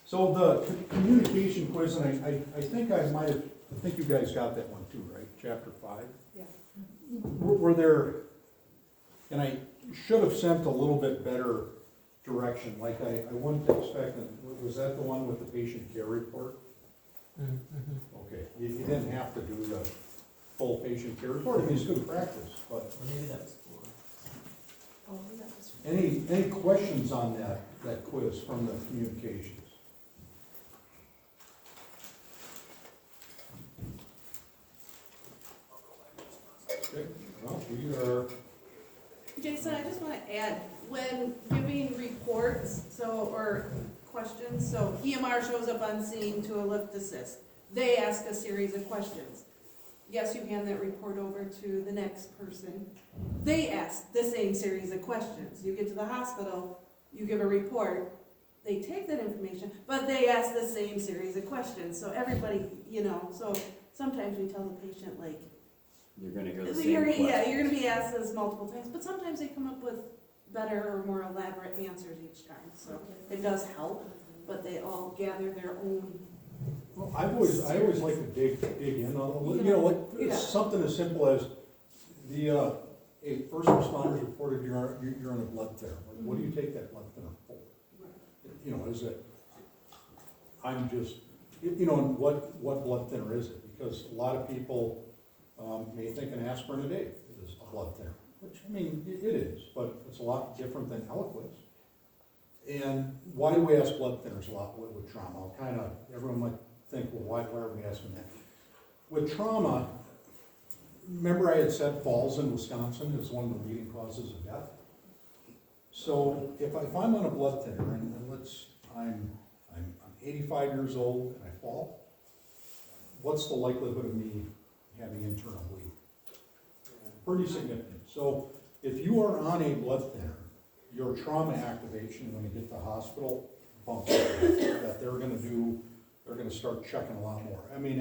So the communication quiz, and I think I think you guys got that one too, right? Chapter 5? Yeah. Were there, and I should have sent a little bit better direction, like I wouldn't expect, was that the one with the patient care report? Okay, you didn't have to do the full patient care report, I mean, it's good practice, but. Maybe that's Any questions on that quiz from the communications? Okay, well, we are. Jason, I just want to add, when giving reports, or questions, so EMR shows up on scene to a lift assist. They ask a series of questions. Yes, you hand that report over to the next person. They ask the same series of questions. You get to the hospital, you give a report, they take that information, but they ask the same series of questions. So everybody, so sometimes we tell the patient, like, You're gonna hear the same question. yeah, you're gonna be asked this multiple times, but sometimes they come up with better or more elaborate answers each time. So it does help, but they all gather their own. Well, I always like to dig in on a little, Yeah. something as simple as a first responder's reported you're in a blood thinner. What do you take that blood thinner for? Is it, I'm just, and what blood thinner is it? Because a lot of people may think an aspirin a day is a blood thinner, which, I mean, it is, but it's a lot different than Eliquis. And why do we ask blood thinners a lot with trauma? Everyone might think, well, why are we asking that? With trauma, remember I had said falls in Wisconsin is one of the leading causes of death? So if I'm on a blood thinner, and I'm 85 years old and I fall, what's the likelihood of me having internal bleeding? Pretty significant. So if you are on a blood thinner, your trauma activation when you get to the hospital bumps up, that they're gonna start checking a lot more. I mean,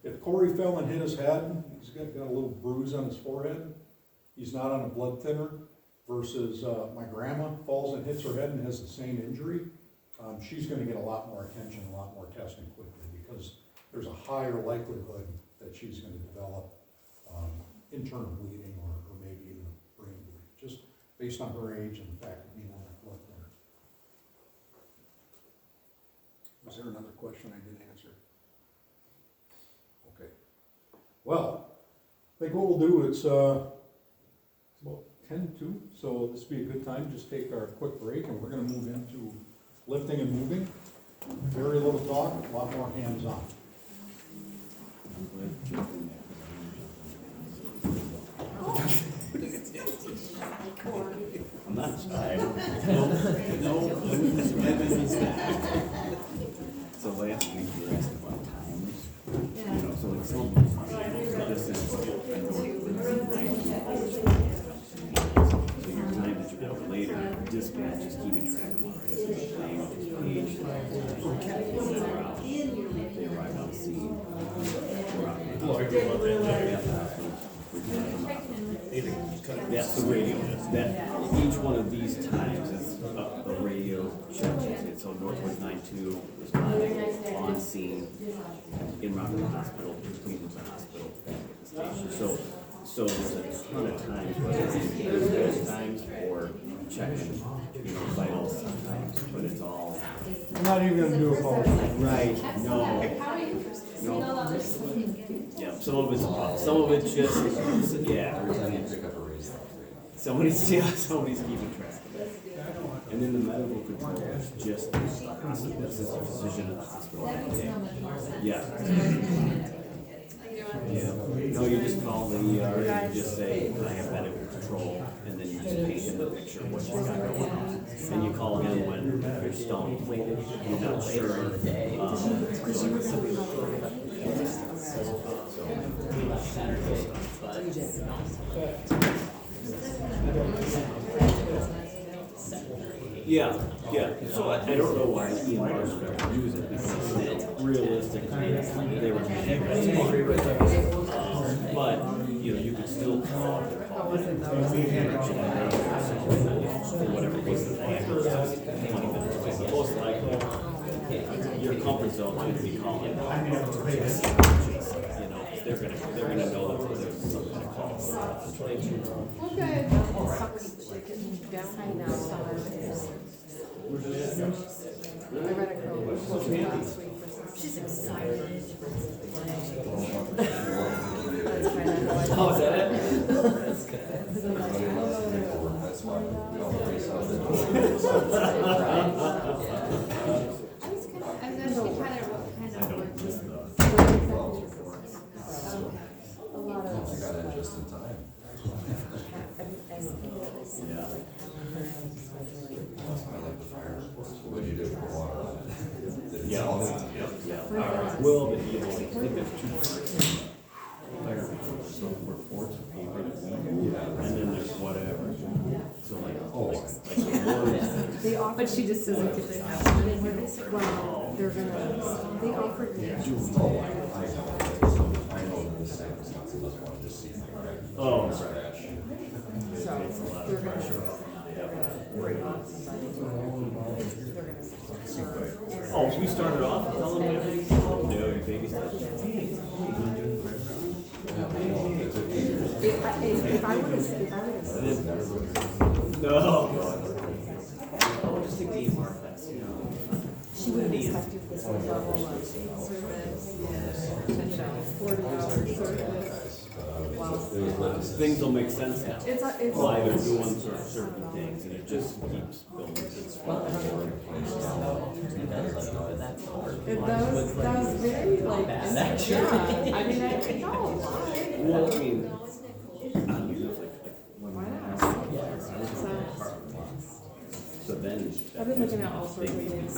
if Corey fell and hit his head, he's got a little bruise on his forehead, he's not on a blood thinner, versus, my grandma falls and hits her head and has the same injury, she's gonna get a lot more attention, a lot more testing quickly, because there's a higher likelihood that she's gonna develop, internal bleeding or maybe even a brain bleed, just based on her age and the fact of being on that blood thinner. Was there another question I didn't answer? Okay. Well, I think what we'll do, it's about 10:02, so this would be a good time, just take our quick break, and we're gonna move into lifting and moving. Very little talk, a lot more hands-on. I'm not tired. No, Evan is back. So last week you were asking about times, you know, so it's so this is so your time that you have later, dispatch is keeping track of age, they arrive on the scene. That's the radio, that, each one of these times is a radio check. So Northwest 92 responding on scene in Rockland Hospital, Cleveland Hospital, back at the station. So there's a ton of times, whether it's those times or checking, you know, vitals sometimes, but it's all. I'm not even gonna do a call. Right, no. Yeah, some of it's just, yeah. Somebody's keeping track of it. And then the medical control is just the hospital, this is the physician at the hospital. Yeah. Yeah, no, you just call the ER and you just say, I have medical control, and then you just paint in the picture what you got going on. And you call him when you're stone plated, you're not sure. Yeah, yeah, so I don't know why EMRs don't use it, because realistically, they were but, you know, you could still call it, whatever reason, 20 minutes, but most likely, your comfort zone should be calling. You know, they're gonna know that there's something to call. Okay. I know. I read a quote last week. She's excited. Oh, is that it? That's good. I was asking Tyler what kind of work was A lot of. I got it just in time. Yeah. I like the fire reports. What did you do for water on it? Yeah. Well, but you know, I think there's two fire reports, paper, and then there's whatever. So like But she just doesn't get to have it anymore. Well, they're gonna, they offered me. I know the circumstances, I want to just see. oh, right. So It's a lot they're of gonna pressure. bring on somebody. They're gonna. Oh, so we started off telling them everything? No, your baby's not. If I would have, No. Oh, just take the EMR class, you know. she would have expected this level of service, 40-hour service. Wow. Things will make sense now. It's Why they're doing certain things, and it just keeps building. That was very like, yeah, I mean, I know a lot. Well, I mean, Why not? so then. I've been looking at all sorts of things.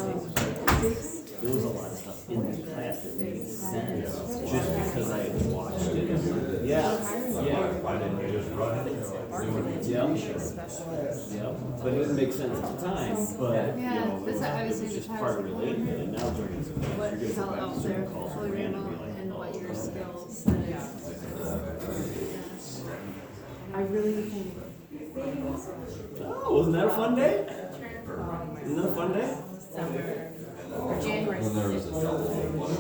There was a lot of stuff in the class that made sense, just because I had watched it. Yeah. Why didn't you just run it? Yeah, but it didn't make sense at the time, but, you Yeah, know, it that's obviously was just the part powers of related, and now during the class, what you're is gonna all go back out to there, Zoom calls fully and remote, be like, and oh, what your okay. skills and. I really think Oh, wasn't that a fun day? Isn't that a fun day? Or January. When there was a double one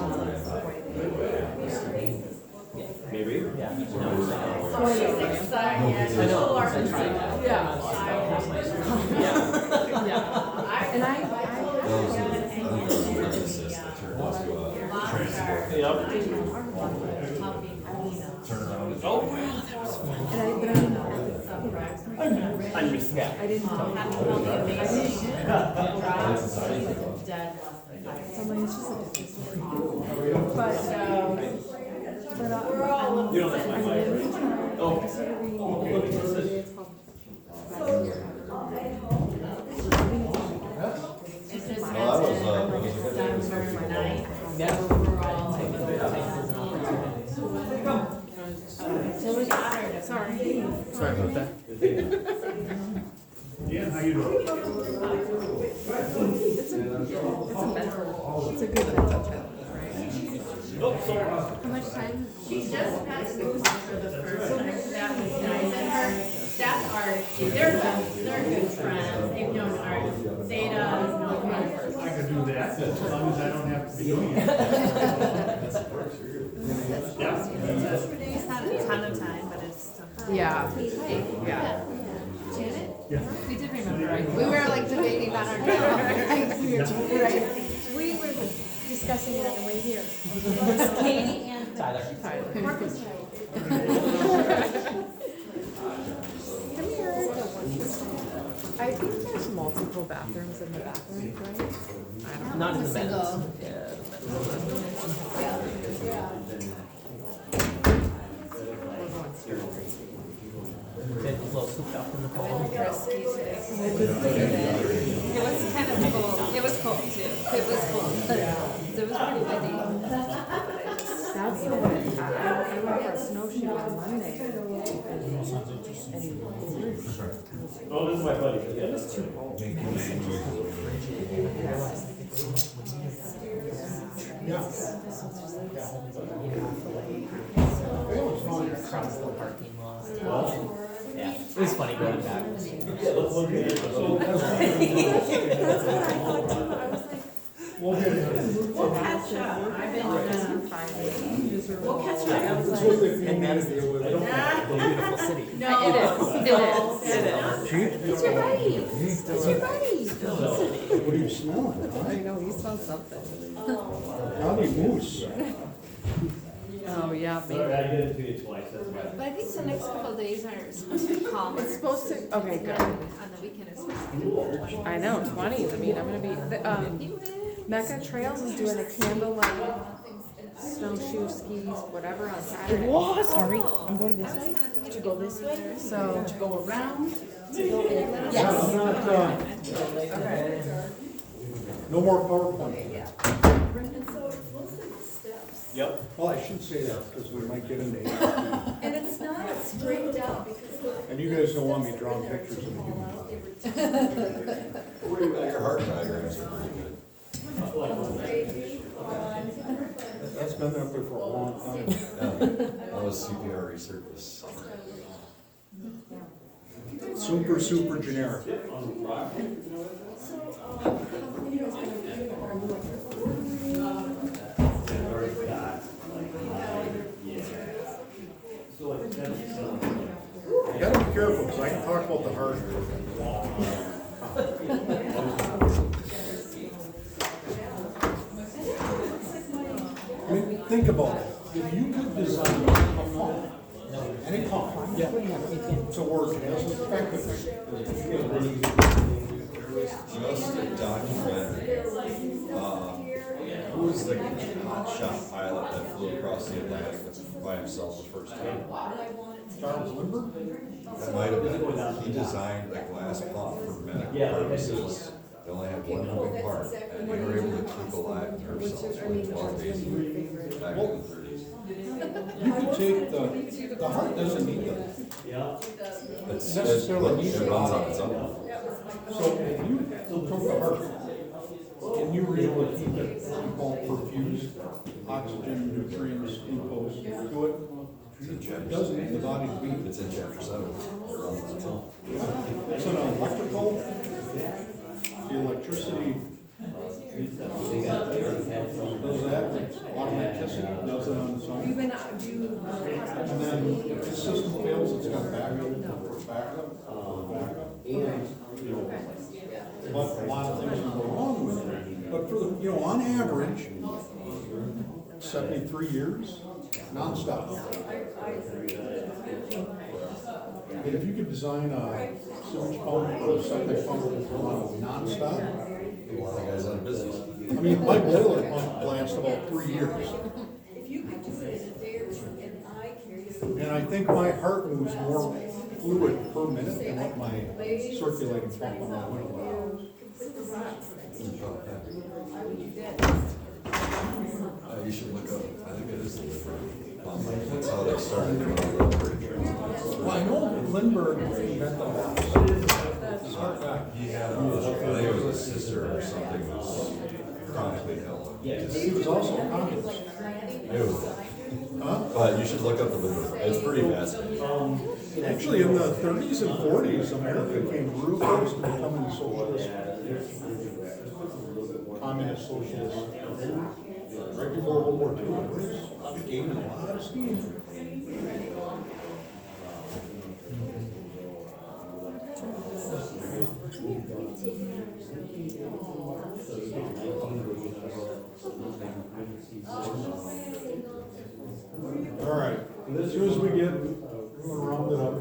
Maybe. Yeah. She's excited, yeah, she's a little artistic. Yeah. Yeah. And I think there was a physicist that turned into a transport. Yep. Turn around. Oh, wow, that was fun. I missed that. I didn't tell you. You don't have my mic. Oh. It's just Well, that was, done for night. Yeah. So we're all like, so we got her to. Sorry. Sorry about that. Yeah, how you doing? It's a good mental challenge. Oh, sorry. How much time? She just passed for the first time. That was nice. And her, that's Art. They're good friends. They've known Art. Zeta has known her. I could do that, as long as I don't have to be doing it. It's not a ton of time, but it's something. Yeah. Hey, Yeah. Janet? Yeah. We did remember, right? We were like debating on our calendar. Right. We were discussing it on the way here. Katie and Tyler. Marcus. Come here. I think there's multiple bathrooms in the bathrooms, right? Not in the men's. Been a little souped up in the cold. It was kind of cold. It was cold too. It was cold. It was pretty windy. That's the one. I went for a snowshoe on Monday. Oh, this is my buddy. It was too cold. Across the parking lot. Yeah, it was funny going back. That's what I thought too. I was like, We'll get it. We'll catch up. I've been, we'll catch up. I was like, And that is the beautiful city. No. It is. It's your buddy. It's your buddy. What are you smelling, I know, you smell something. Probably moose. Oh, yeah, Sorry, maybe. I did it to you twice, that's why. But I think the next couple of days are supposed to be calmer. It's supposed to, okay, good. On the weekend it's supposed to be. I know, 20s. I mean, I'm gonna be, Mecca Trails is doing a candlelight, snowshoe skis, whatever on Saturday. Whoa, sorry, I'm going this way. To go this way? So, To go around? yes. No more PowerPoint. And so it's mostly the steps. Yep. Well, I should say that because we might get into ARP. And it's not straight out because. And you guys don't want me drawing pictures of you. Your heart diagrams are pretty good. That's been up there for a long time. Yeah, that was CPR resurface. Super generic. You gotta be careful because I can talk about the heart. I mean, think about it. If you could design a pump, any pump, to work as effectively Just a documentary. Who was the hot shot pilot that flew across the Atlantic by himself the first time? Charles Lindbergh? That might have been. He designed a glass pump for medical purposes. They only had one moving part, and they were able to keep alive nerve cells for 12 days back in the 30s. You could take the heart doesn't need that. It's, Necessarily it runs on its own. So if you took the heart, and you were able to keep it, we call perfused oxygen, nutrients, glucose to it, It doesn't mean the body to beat. It's in chapter 7. It's an electrical, the electricity does that, automaticity does it on its You've own. been, And then if the system fails, it's got backup. But a lot of things can go wrong with it. But for the, on average, 73 years, nonstop. And if you could design a sewage pump or a septic pump nonstop, A lot of guys out of business. I mean, my boiler pump lasts about 3 years. if you could do it in a day or two, and I carry And I think my heart moves more fluid per minute than what my circulating pump on my window. You should look up, I think it is the Lindbergh. That's how they started doing all the Lindbergh. Well, I know Lindbergh invented the house. Smart guy. He had, I think it was a sister or something who was chronically ill. He was also a communist. Huh? But you should look up the Lindbergh. It's pretty fascinating. Actually, in the 30s and 40s, America came real close to becoming a socialist, communist socialist. Right before World War II, it was gaining a lot of steam. All right, as soon as we get, we're gonna round it up.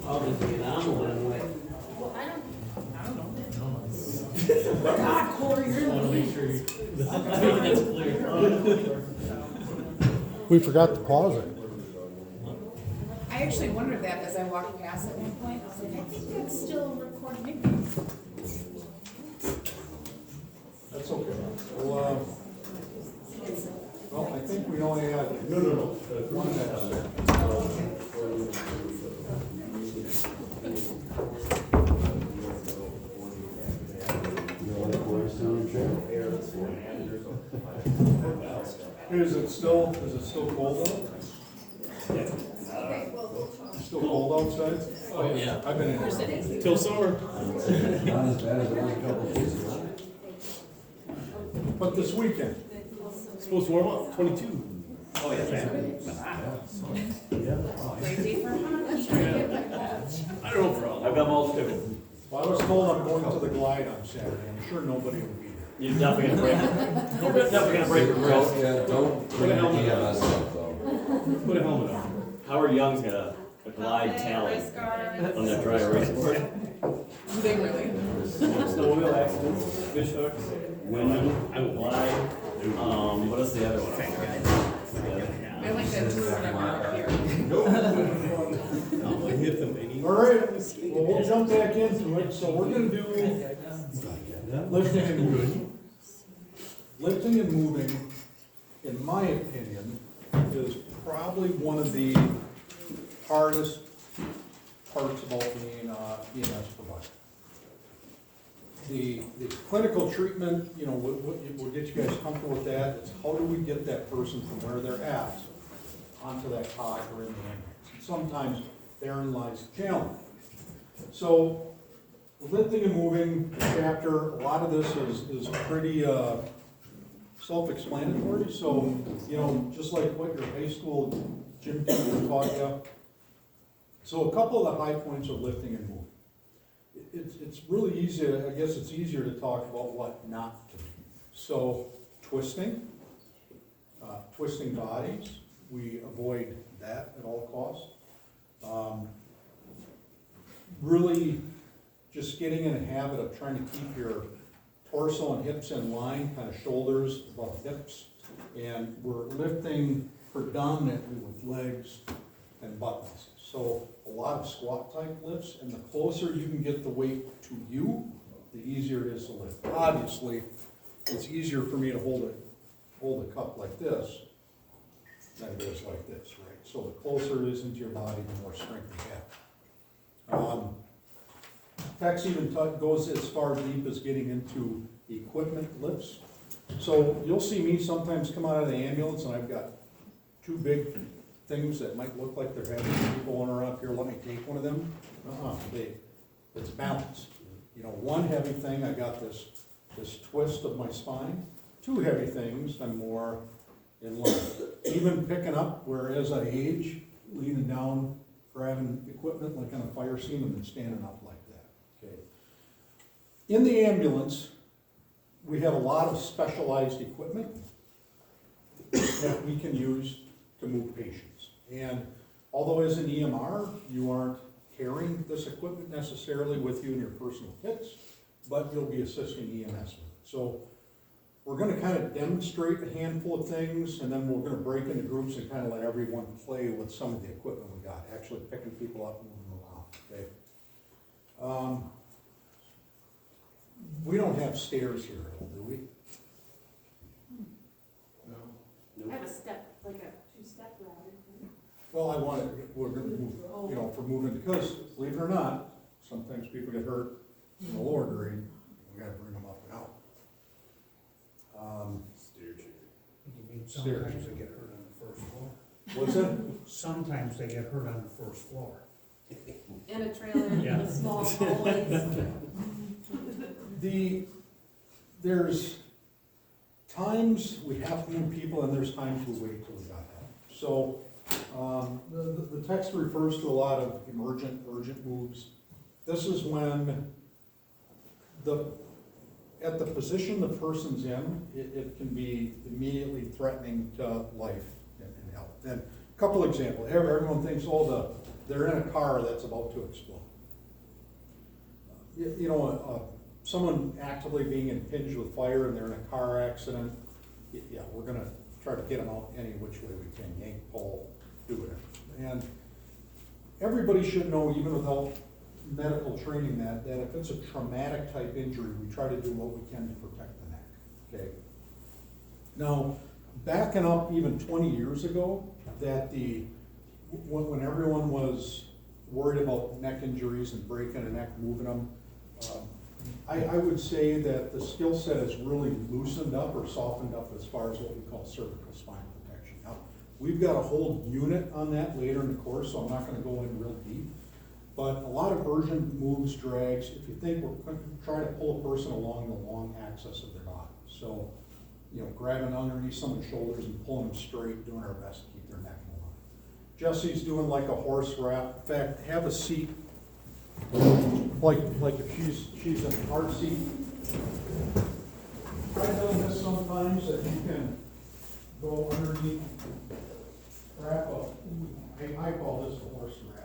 I'll just get on one way. Well, I don't God, Corey, you're in the lead. That's clear. We forgot to pause it. I actually wondered that as I walked past at one point. I was like, I think that's still recording. That's okay. Well, I think we only had, one Is it still cold out? Yeah. Still cold outside? Oh, yeah. I've been in. Till summer. Not as bad as it was a couple of days ago. But this weekend, Supposed to warm up, 22. Oh, yeah. Great day for I don't know for all. I've got mulch too. well, I was told I'm going to the Glide on Saturday. I'm sure nobody will be there. You're definitely gonna break, you're definitely gonna break your wrist. Don't bring the EMS up though. Put a helmet on. Howard Young's got a glide tally on their dry erase board. They really. Snowmobile accidents, fish hooks, women, glide, what is the other one? I like that too. All right, well, we'll jump back into it. So we're gonna do lifting and moving. Lifting and moving, in my opinion, is probably one of the hardest parts about being EMS provider. The clinical treatment, we'll get you guys comfortable with that. It's how do we get that person from where they're at onto that cot or in the ambulance? And sometimes therein lies the challenge. So, lifting and moving chapter, a lot of this is pretty self-explanatory. So, just like what your high school gym teacher taught you. So a couple of the high points of lifting and moving. It's really easy, I guess it's easier to talk about what not to do. So twisting bodies, we avoid that at all costs. Really just getting in a habit of trying to keep your torso and hips in line, kind of shoulders above hips. And we're lifting predominantly with legs and buttons. So a lot of squat type lifts, and the closer you can get the weight to you, the easier it is to lift. Obviously, it's easier for me to hold a cup like this than it is like this, right? So the closer it is into your body, the more strength you have. Text even goes as far deep as getting into equipment lifts. So you'll see me sometimes come out of the ambulance and I've got two big things that might look like they're heavy. People going around here, let me take one of them. It's balance. You know, one heavy thing, I got this twist of my spine. Two heavy things, I'm more in line. Even picking up, where as I age, leaning down, grabbing equipment like on a fire scene and then standing up like that, okay? In the ambulance, we have a lot of specialized equipment that we can use to move patients. And although as an EMR, you aren't carrying this equipment necessarily with you in your personal kits, but you'll be assisting EMS with it. So we're gonna kind of demonstrate a handful of things, and then we're gonna break into groups and kind of let everyone play with some of the equipment we got, actually picking people up and moving them around, okay? We don't have stairs here, do we? I have a step, like a two-step ladder. Well, we're gonna move, you know, for moving, because believe it or not, sometimes people get hurt in the lower grade, we gotta bring them up and out. Sometimes they get hurt on the first floor. What's it? Sometimes they get hurt on the first floor. And a trailer, Yeah. and a small hallways. There's times we have to move people and there's times we wait till we got help. So, the text refers to a lot of urgent moves. This is when at the position the person's in, it can be immediately threatening to life and health. And a couple examples, everyone thinks, oh, they're in a car that's about to explode. You know, someone actively being impinged with fire and they're in a car accident, yeah, we're gonna try to get them out any which way we can, yank, pull, do it. And everybody should know, even without medical training, that if it's a traumatic type injury, we try to do what we can to protect the neck, okay? Now, backing up even 20 years ago, that when everyone was worried about neck injuries and breaking a neck, moving them, I would say that the skill set has really loosened up or softened up as far as what we call cervical spine protection. Now, we've got a whole unit on that later in the course, so I'm not gonna go in real deep. But a lot of urgent moves, drags, if you think we're going to try to pull a person along the long axis of their body. So, you know, grabbing underneath someone's shoulders and pulling them straight, doing our best to keep their neck in line. Jesse's doing like a horse wrap. In fact, have a seat, like if she's in a car seat. Try doing this sometimes, that you can go underneath, wrap up. I call this a horse wrap.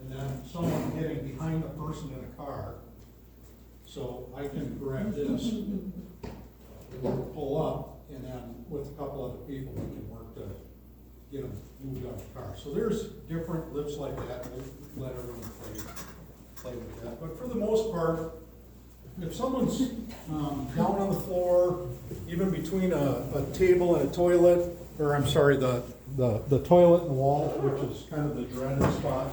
And then someone getting behind the person in a car. So I can grab this, pull up, and then with a couple other people, we can work to get them moved out of the car. So there's different lifts like that. We'll let everyone play with that. But for the most part, if someone's down on the floor, even between a table and a toilet, or I'm sorry, the toilet and wall, which is kind of the dreaded spot,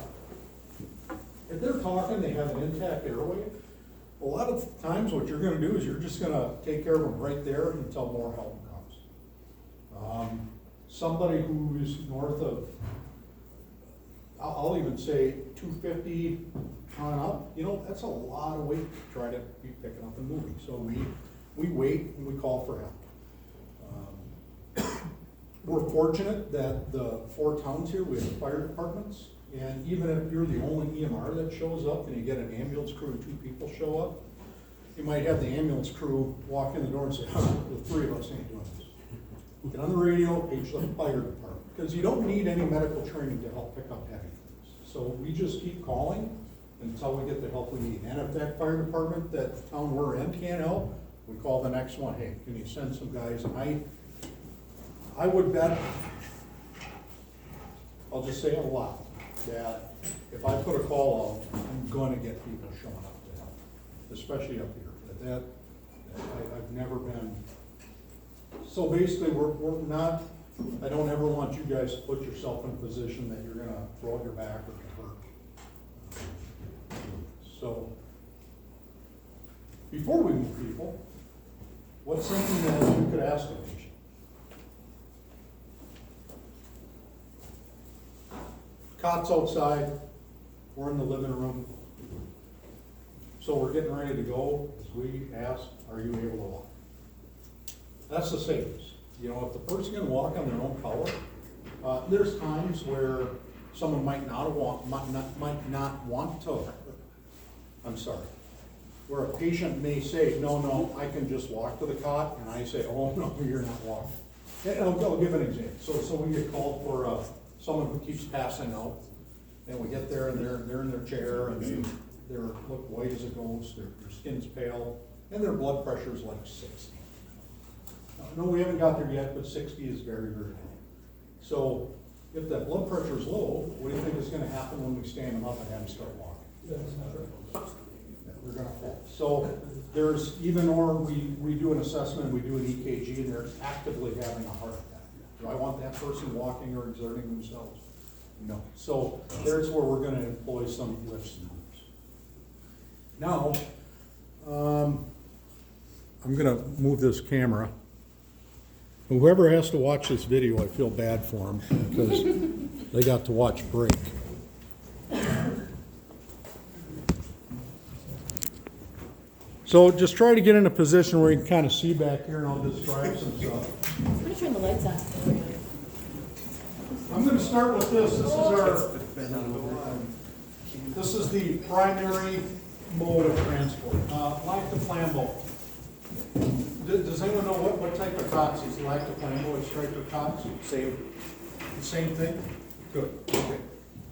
if they're talking, they have an intact airway, a lot of times what you're gonna do is you're just gonna take care of them right there until more help comes. Somebody who's north of, I'll even say 250 on up, you know, that's a lot of weight to try to be picking up and moving. So we wait and we call for help. We're fortunate that the 4 towns here, we have fire departments. And even if you're the only EMR that shows up and you get an ambulance crew and 2 people show up, you might have the ambulance crew walk in the door and say, the 3 of us ain't doing this. Get on the radio, page the fire department, because you don't need any medical training to help pick up heavy things. So we just keep calling until we get the help we need. And if that fire department, that town we're in can't help, we call the next one, hey, can you send some guys? And I would bet, I'll just say a lot, that if I put a call out, I'm gonna get people showing up to help, especially up here. I've never been, so basically we're not, I don't ever want you guys to put yourself in a position that you're gonna throw your back or get hurt. So, before we move people, what's something that you could ask a patient? Cot's outside, we're in the living room. So we're getting ready to go, as we ask, are you able to walk? That's the safest. You know, if the person can walk on their own power, there's times where someone might not want to, I'm sorry, where a patient may say, no, I can just walk to the cot, and I say, oh, no, you're not walking. And I'll give an example. So we get called for someone who keeps passing out, and we get there, and they're in their chair, and they look white as a ghost, their skin's pale, and their blood pressure is like 60. No, we haven't got there yet, but 60 is very, very high. So if that blood pressure is low, what do you think is going to happen when we stand them up and have them start walking? They're going to fall. So there's, even or we do an assessment, we do an EKG, and they're actively having a heart attack. Do I want that person walking or exerting themselves? No. So there's where we're going to employ some lifts and moves. Now, I'm going to move this camera. Whoever has to watch this video, I feel bad for them because they got to watch break. So just try to get in a position where you can kind of see back here, and I'll describe some stuff. I'm gonna turn the lights on. I'm going to start with this. This is the primary mode of transport. Lactoplambo. Does anyone know what type of cots is lactoplambo and striker cots? Same thing? Good. Okay.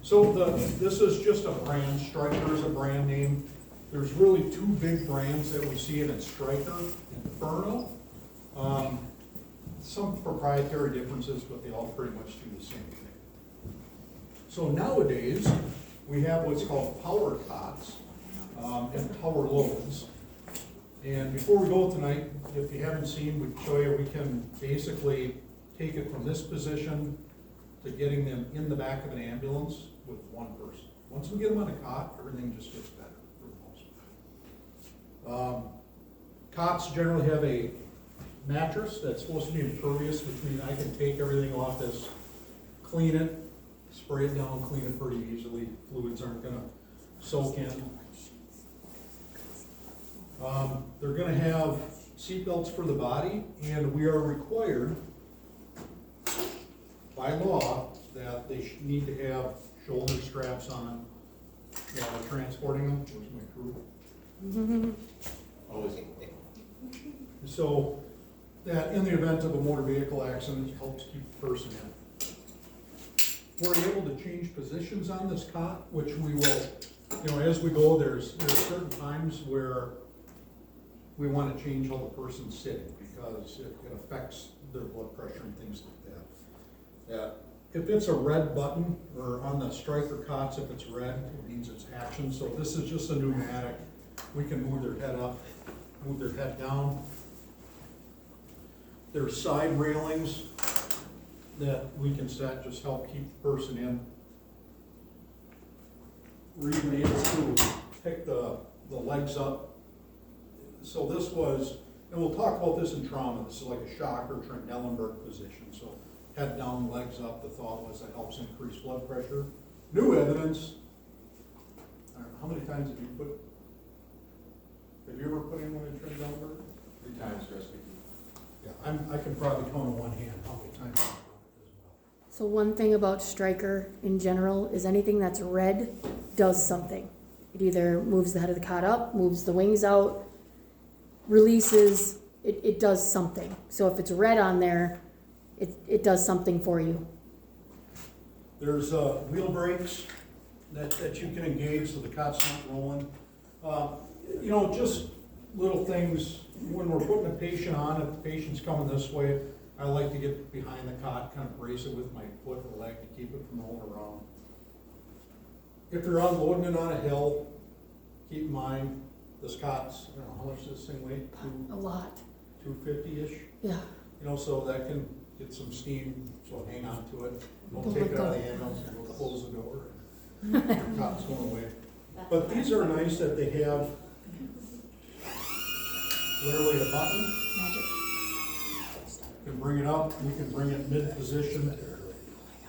So this is just a brand. Striker is a brand name. There's really two big brands that we see it in Striker and Inferno. Some proprietary differences, but they all pretty much do the same thing. So nowadays, we have what's called power cots and power loads. And before we go tonight, if you haven't seen, we'd show you, we can basically take it from this position to getting them in the back of an ambulance with one person. Once we get them on a cot, everything just gets better for the most part. Cots generally have a mattress that's supposed to be impervious, which means I can take everything off this, clean it, spray it down, clean it pretty easily. Fluids aren't going to soak in. They're going to have seat belts for the body, and we are required by law that they need to have shoulder straps on while transporting them. Where's my crew? Always. So that in the event of a motor vehicle accident, it helps keep the person in. We're able to change positions on this cot, which we will, as we go, there's certain times where we want to change how the person's sitting because it affects their blood pressure and things like that. If it's a red button, or on the Striker cots, if it's red, it means it's action. So this is just a pneumatic. We can move their head up, move their head down. There's side railings that we can set, just help keep the person in. We're even able to pick the legs up. So this was, and we'll talk about this in trauma, this is like a shock or Trent-Ellenberg position. So head down, legs up, the thought was that helps increase blood pressure. New evidence, I don't know, how many times have you ever put anyone in Trent-Ellenberg? 3 times for SPT. Yeah, I can probably count on one hand how many times I've done it as well. So one thing about Striker in general is anything that's red does something. It either moves the head of the cot up, moves the wings out, releases, it does something. So if it's red on there, it does something for you. There's wheel brakes that you can engage so the cot's not rolling. Just little things, when we're putting a patient on, if the patient's coming this way, I like to get behind the cot, kind of brace it with my foot or leg to keep it from rolling around. If you're unloading it on a hill, keep in mind, this cot's, I don't know, how much does this thing weigh? A lot. 250-ish? Yeah. So that can get some steam, so hang on to it. Don't take it out of the ambulance and go close the door. Your cot's going away. But these are nice that they have literally a button. Magic. You can bring it up, you can bring it mid-position.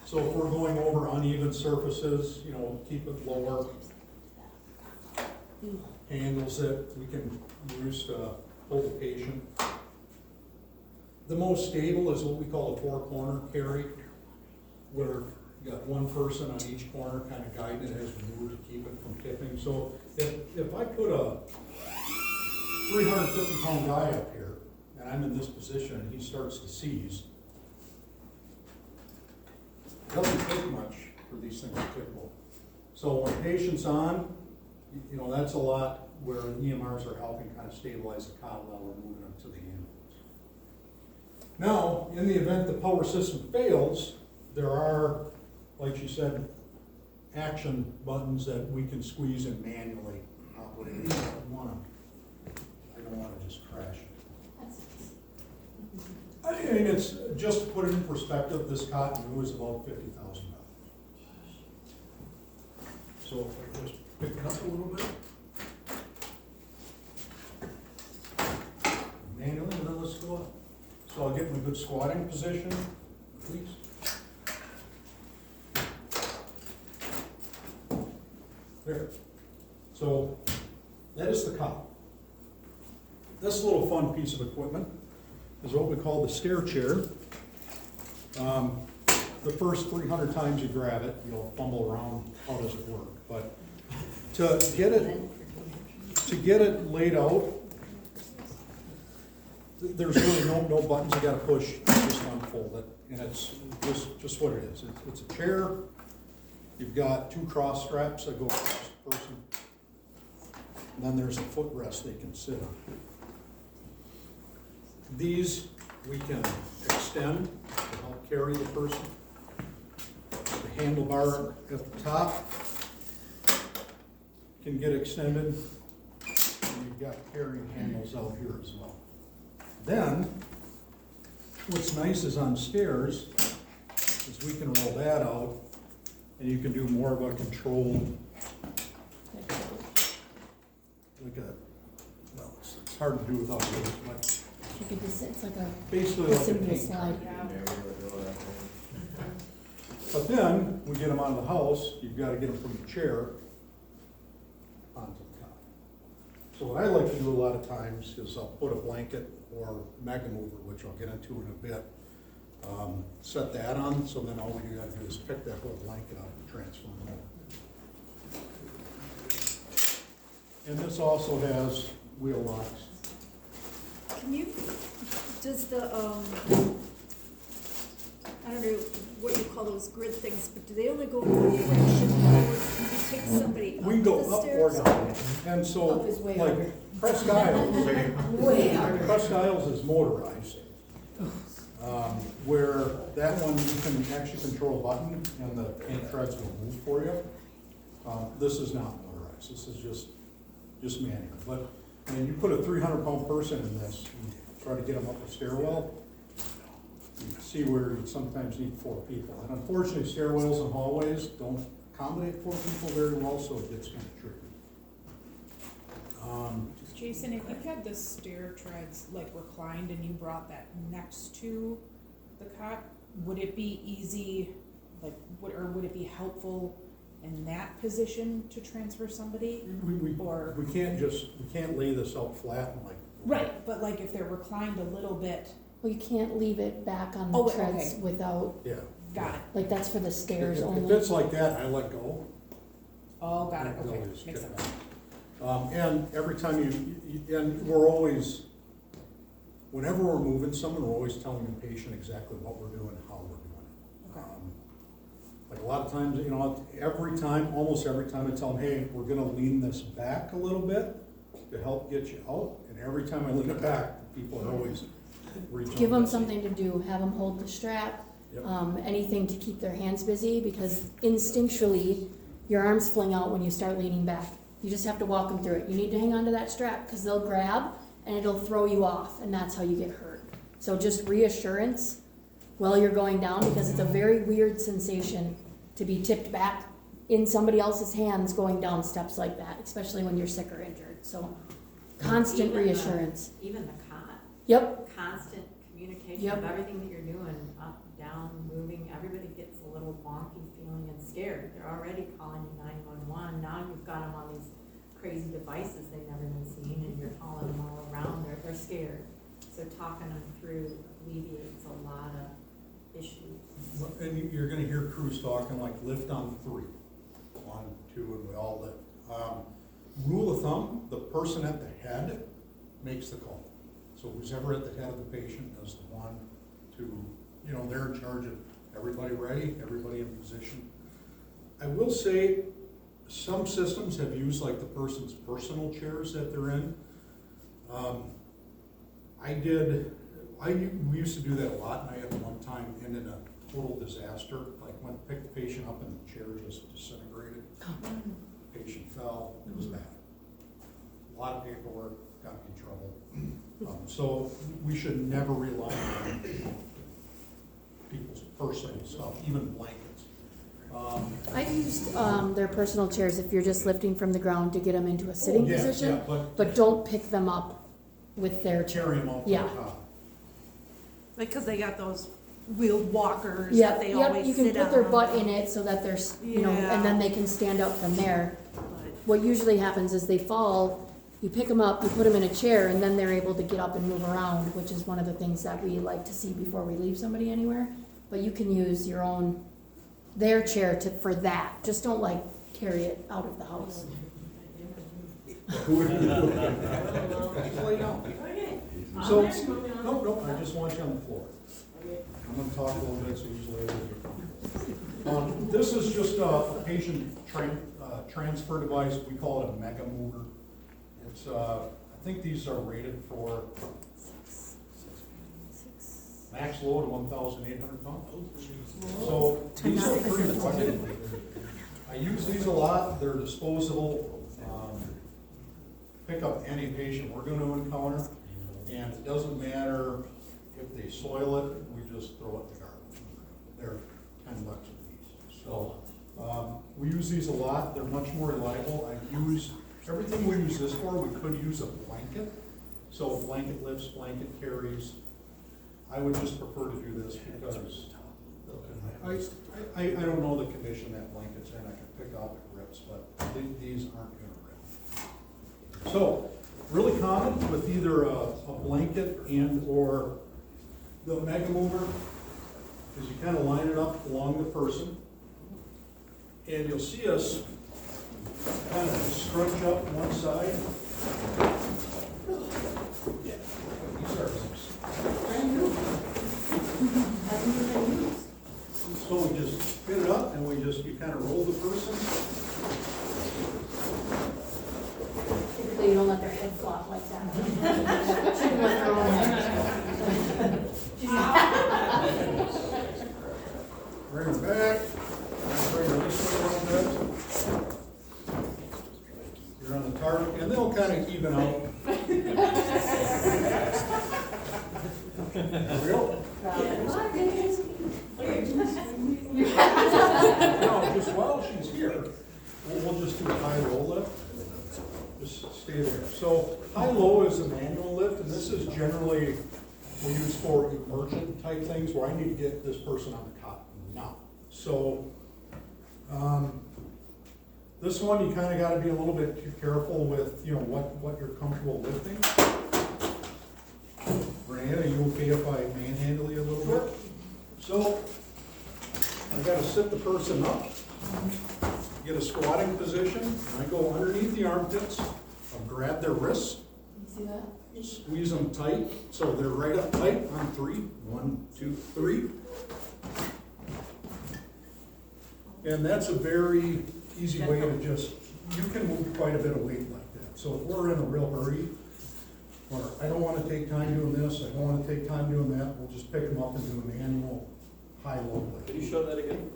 So if we're going over uneven surfaces, you know, keep it lower. Handles it, we can use to hold the patient. The most stable is what we call a four-corner carry, where you got one person on each corner kind of guiding it as we move to keep it from tipping. So if I put a 350-pound guy up here, and I'm in this position, and he starts to seize, it doesn't take much for these things to tip over. So when the patient's on, you know, that's a lot where the EMRs are helping kind of stabilize the cot while we're moving them to the ambulance. Now, in the event the power system fails, there are, like she said, action buttons that we can squeeze and manually operate. I don't want to just crash it. I mean, it's just to put it in perspective. This cot new is about $50,000. So if I just pick it up a little bit, manually, and then let's go up. So I'll get in a good squatting position, please. There. So that is the cot. This little fun piece of equipment is what we call the stair chair. The first 300 times you grab it, you'll fumble around, how does it work? But to get it laid out, there's really no buttons you gotta push, you just unfold it, and it's just what it is. It's a chair, you've got two cross straps that go across the person, and then there's a footrest they can sit on. These we can extend to help carry the person. The handlebar at the top can get extended, and you've got carrying handles out here as well. Then, what's nice is on stairs, is we can roll that out, and you can do more of a controlled, like a, well, it's hard to do without this, but You could just, it's like a, basically like a simple tank slide. But then, we get them out of the house, you've got to get them from the chair onto the cot. So what I like to do a lot of times is I'll put a blanket or mega mover, which I'll get into in a bit, set that on, so then all we do have to do is pick that whole blanket up and transfer them over. And this also has wheel locks. Can you, does the, I don't know what you call those grid things, but do they only go in one direction, or can you take somebody up We can go the up or stairs? down, and so, Up is way like, Presque Isles, Way harder. Presque Isles is motorized, where that one, you can actually control a button, and the paint treads will move for you. This is not motorized, this is just manual, but, when you put a 300-pound person in this, and try to get them up a stairwell, you can see where you sometimes need 4 people. And unfortunately, stairwells and hallways don't accommodate 4 people very well, so it gets kind of tricky. Jason, if you had the stair treads like reclined and you brought that next to the cot, would it be easy, like, would it be helpful in that position to transfer somebody? Or We can't lay this out flat and like. right, but like if they're reclined a little bit. Well, you can't leave it back on the Oh, treads okay. without, Got it. like, that's for the stairs If only. it's like that, I let go. Oh, got it. They'll Okay, just makes get sense. And every time and we're always, whenever we're moving someone, we're always telling the patient exactly what we're doing and how we're doing it. Okay. Like a lot of times, almost every time I tell them, hey, we're gonna lean this back a little bit to help get you out, and every time I lean it back, people are always reaching. Give them something to do, have them hold the strap, Yep. anything to keep their hands busy, because instinctually, your arms fling out when you start leaning back. You just have to walk them through it. You need to hang on to that strap, because they'll grab, and it'll throw you off, and that's how you get hurt. So just reassurance while you're going down, because it's a very weird sensation to be tipped back in somebody else's hands going down steps like that, especially when you're sick or injured. So constant Even the- reassurance. Even the cot, Yep. constant communication Yep. of everything that you're doing, up, down, moving, everybody gets a little wonky feeling and scared. They're already calling you 911, now you've got them on these crazy devices they've never been seen, and you're calling them all around, they're scared. So talking them through alleviates a lot of issues. And you're gonna hear crews talking like lift on 3. 1, 2, and we all lift. Rule of thumb, the person at the head makes the call. So who's ever at the head of the patient is the one to, you know, they're in charge of everybody ready, everybody in position. I will say, some systems have used like the person's personal chairs that they're in. We used to do that a lot, and I had one time ended in a total disaster, like went to pick the patient up and the chair just disintegrated. Patient fell, it was bad. A lot of paperwork, got me in trouble. So we should never rely on people's personal stuff, even blankets. I've used their personal chairs if you're just lifting from the ground to get them into a sitting yeah, position, yeah, but don't pick them up with their carry them up to Yeah. the top. Like, cause they got those wheeled walkers Yeah, that they yep, always you can sit on. put their butt in it so that there's, you know, and then Yeah. they can stand up from there. But- What usually happens is they fall, you pick them up, you put them in a chair, and then they're able to get up and move around, which is one of the things that we like to see before we leave somebody anywhere. But you can use their chair for that, just don't like carry it out of the house. Well, you know, so, no, I just want you on the floor. I'm gonna talk a little bit, so usually I do. This is just a patient transfer device, we call it a mega mover. It's, I think these are rated for max load of 1,800 pounds. So these are pretty rugged. I use these a lot, they're disposable. Pick up any patient we're gonna encounter, and it doesn't matter if they soil it, we just throw it in the garbage. They're $10 a piece. So, we use these a lot, they're much more reliable. Everything we use this for, we could use a blanket. So blanket lifts, blanket carries. I would just prefer to do this because I don't know the condition that blanket's in, I can pick out the grips, but these aren't gonna rip. So, really common with either a blanket and or the mega mover is you kind of line it up along the person, and you'll see us kind of scrunch up one side. Yeah, these are brand new. So we just fit it up and you kind of roll the person. Typically, you don't let their head flop like that. Shouldn't let their own head. Bring them back. Bring them this way a little bit. You're on the target, and they'll kind of even out. There we go. No, just while she's here, we'll just do a high low lift. Just stay there. So high-low is a manual lift, and this is generally we use for emergent type things where I need to get this person on the cot now. So this one you kind of got to be a little bit careful with, you know, what you're comfortable lifting. Brianna, are you okay if I manhandle you a little bit? So I got to sit the person up. Get a squatting position, and I go underneath the armpits, I'll grab their wrists, See that? squeeze them tight, so they're right up tight on 3. 1, 2, 3. And that's a very easy way to just, you can move quite a bit of weight like that. So if we're in a real hurry, or I don't want to take time doing this, I don't want to take time doing that, we'll just pick them up and do a manual high-low lift. Can you show that again?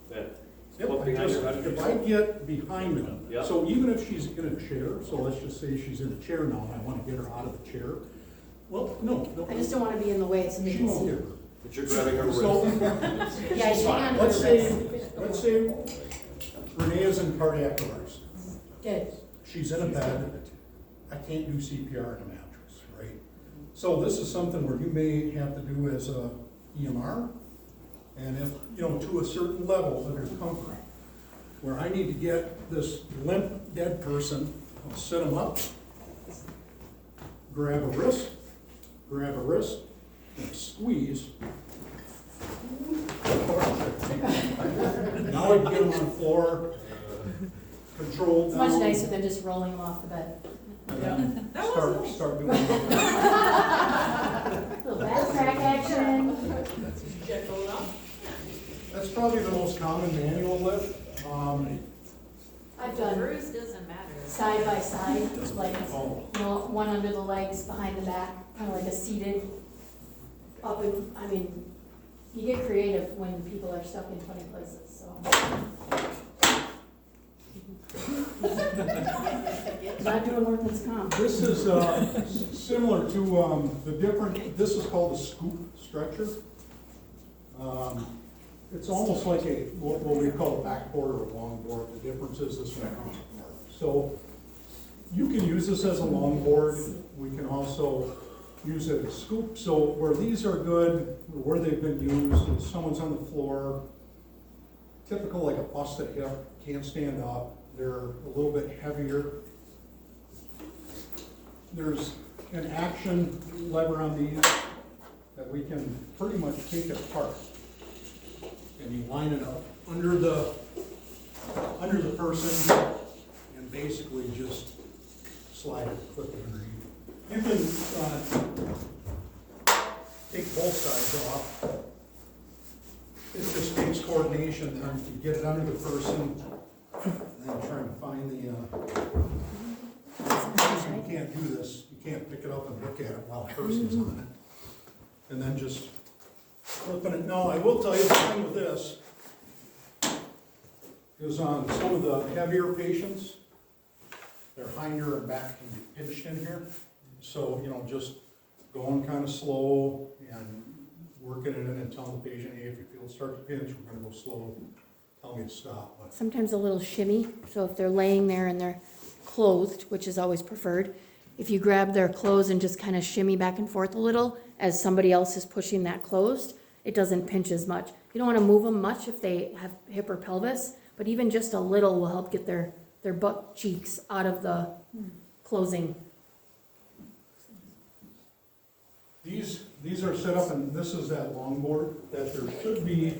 That Yep, split behind your if I get behind them, Yep. so even if she's in a chair, so let's just say she's in a chair now, and I want to get her out of the chair. Well, no. I just don't want to be in the way so they She can won't see. get her. But you're grabbing her So- wrist. Yeah, I stand Let's with her say Renee is in cardiac arrest. Good. She's in a bed. I can't do CPR in a mattress, right? So this is something where you may have to do as a EMR, and if, to a certain level of your comfort, where I need to get this limp, dead person, I'll sit them up, grab a wrist, and squeeze. Now I can get them on the floor, controlled It's down. much nicer than just rolling them off the bed. Start doing that. Little back crack action. Gentle enough. That's probably the most common manual lift. I've done Bruise doesn't matter. side by side, like, Oh. one under the legs, behind the back, kind of like a seated up and, I mean, you get creative when people are stuck in funny places, so. Not doing workman's comp. This is similar to this is called a scoop stretcher. It's almost like what we call a backboard or a longboard. The difference is this one. So you can use this as a longboard. We can also use it as scoop. So where these are good, where they've been used, is someone's on the floor, typical like a busted hip, can't stand up. They're a little bit heavier. There's an action lever on these that we can pretty much take it apart. And you line it up under the person and basically just slide it, clip it underneath. You can take both sides off. It just takes coordination then to get it under the person and then trying to find the, you can't do this, you can't pick it up and look at it while the person's on it. And then just flipping it. Now, I will tell you the thing with this is on some of the heavier patients, their hinder and back can be pinched in here. So, just going kind of slow and working it in and telling the patient, hey, if you feel it start to pinch, we're gonna go slow. Tell me to stop. But Sometimes a little shimmy, so if they're laying there and they're clothed, which is always preferred, if you grab their clothes and just kind of shimmy back and forth a little as somebody else is pushing that closed, it doesn't pinch as much. You don't want to move them much if they have hip or pelvis, but even just a little will help get their butt cheeks out of the closing. These are set up, and this is that longboard that there should be.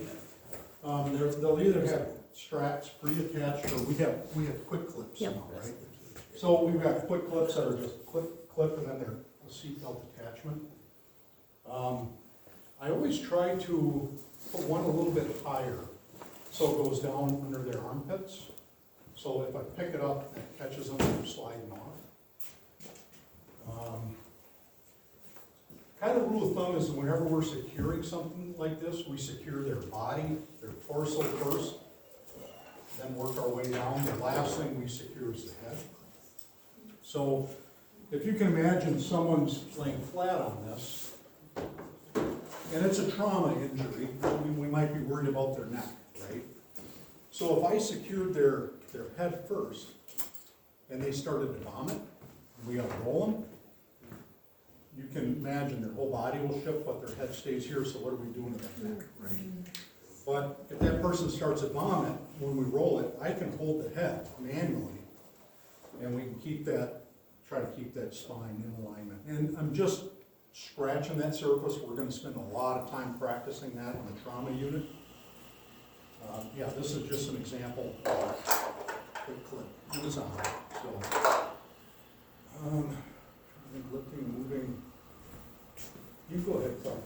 They'll either have straps pre-attached or we have quick clips now, right? So we've got quick clips that are just clip, and then they're a seatbelt attachment. I always try to put one a little bit higher so it goes down under their armpits. So if I pick it up, it catches them and they're sliding off. Kind of rule of thumb is whenever we're securing something like this, we secure their body, their torso first, then work our way down. The last thing we secure is the head. So if you can imagine someone's laying flat on this, and it's a trauma injury, we might be worried about their neck, right? So if I secured their head first, and they started to vomit, and we unroll them, you can imagine their whole body will shift, but their head stays here, so what are we doing to their neck, right? But if that person starts to vomit, when we roll it, I can hold the head manually, and we can try to keep that spine in alignment. And I'm just scratching that surface. We're gonna spend a lot of time practicing that in the trauma unit. Yeah, this is just an example of a quick clip. It was on, so. I think lifting and moving. You go ahead, Clark.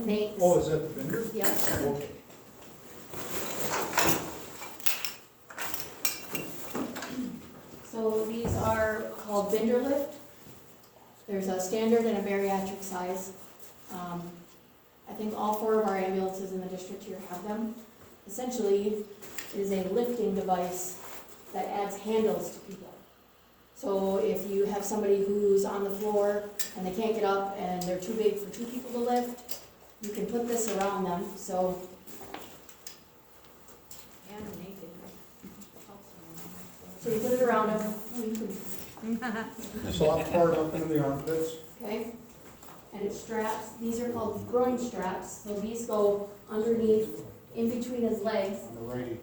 Thanks. Oh, is that the vendor? Yep. Okay. So these are called Binder lift. There's a standard and a bariatric size. I think all 4 of our ambulances in the district here have them. Essentially, it is a lifting device that adds handles to people. So if you have somebody who's on the floor and they can't get up and they're too big for 2 people to lift, you can put this around them, so. And naked. So you put it around them, Soft part up into the armpits. okay? And it straps, these are called groin straps, so these go underneath, in between his legs. On the righty.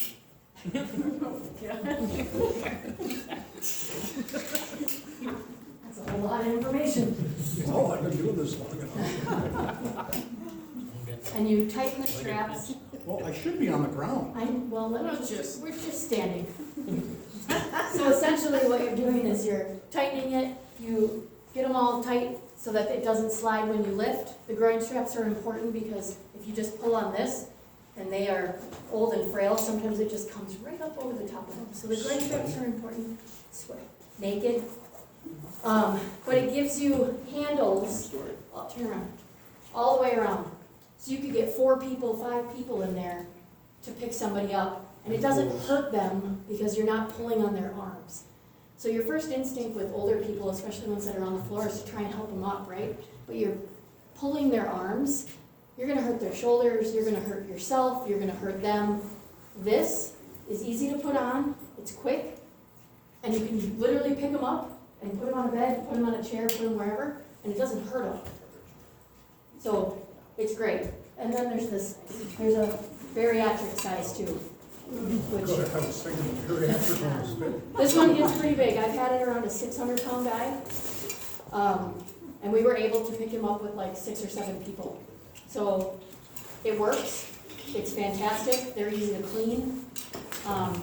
That's a whole lot of information. Oh, I've been doing this long enough. And you tighten the straps. Well, I should be on the ground. Well, we're just standing. So essentially what you're doing is you're tightening it, you get them all tight so that it doesn't slide when you lift. The groin straps are important because if you just pull on this, and they are old and frail, sometimes it just comes right up over the top of them. So the groin straps are important. Sweat. Naked. But it gives you handles, I'll turn around, all the way around. So you could get 4 people, 5 people in there to pick somebody up. And it doesn't hurt them because you're not pulling on their arms. So your first instinct with older people, especially ones that are on the floor, is to try and help them up, right? But you're pulling their arms, you're gonna hurt their shoulders, you're gonna hurt yourself, you're gonna hurt them. This is easy to put on, it's quick, and you can literally pick them up and put them on a bed, put them on a chair, put them wherever, and it doesn't hurt them. So it's great. And then there's a bariatric size too. Which, I was thinking the bariatric one was big. this one gets pretty big. I've had it around a 600-pound guy. And we were able to pick him up with like 6 or 7 people. So it works. It's fantastic. They're easy to clean. How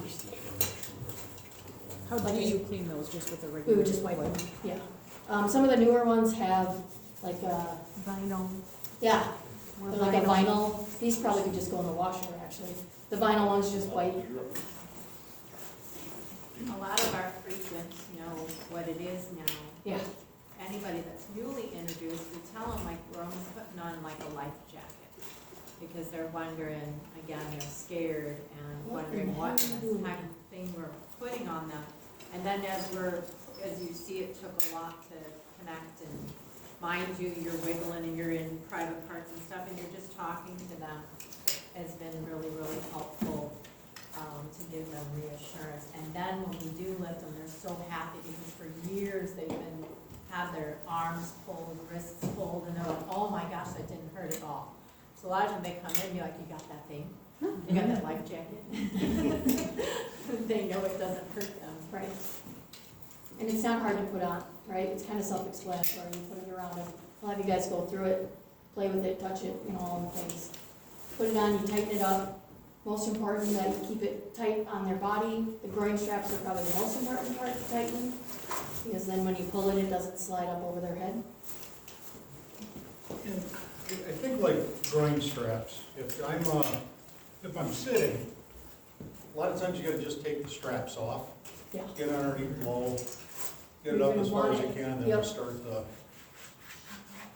do you clean those, just with the We regular? would just wipe them, yeah. Some of the newer ones have like a, Vinyl. yeah, they're like a vinyl. These probably could just go in the washer, actually. The vinyl ones just wipe. A lot of our frequents know what it is now. Yeah. Anybody that's newly introduced, we tell them like we're almost putting on like a life jacket. Because they're wondering, again, they're scared and wondering what in the heck thing we're putting on them. And then as you see, it took a lot to connect, and mind you, you're wiggling and you're in private parts and stuff, and you're just talking to them has been really, really helpful to give them reassurance. And then when we do lift them, they're so happy because for years they've had their arms pulled, wrists pulled, and they're like, oh my gosh, that didn't hurt at all. So a lot of them, they come in and be like, you got that thing? You got that life jacket? They know it doesn't hurt them. Right. And it's not hard to put on, right? It's kind of self-explanatory. You put it around and I'll have you guys go through it, play with it, touch it, all the things. Put it on, you tighten it up. Most important that you keep it tight on their body. The groin straps are probably the most important part to tighten, because then when you pull it, it doesn't slide up over their head. And I think like groin straps, if I'm sitting, a lot of times you gotta just take the straps off. Yeah. Get underneath low, get it up as far as you can, and then Yep. start the.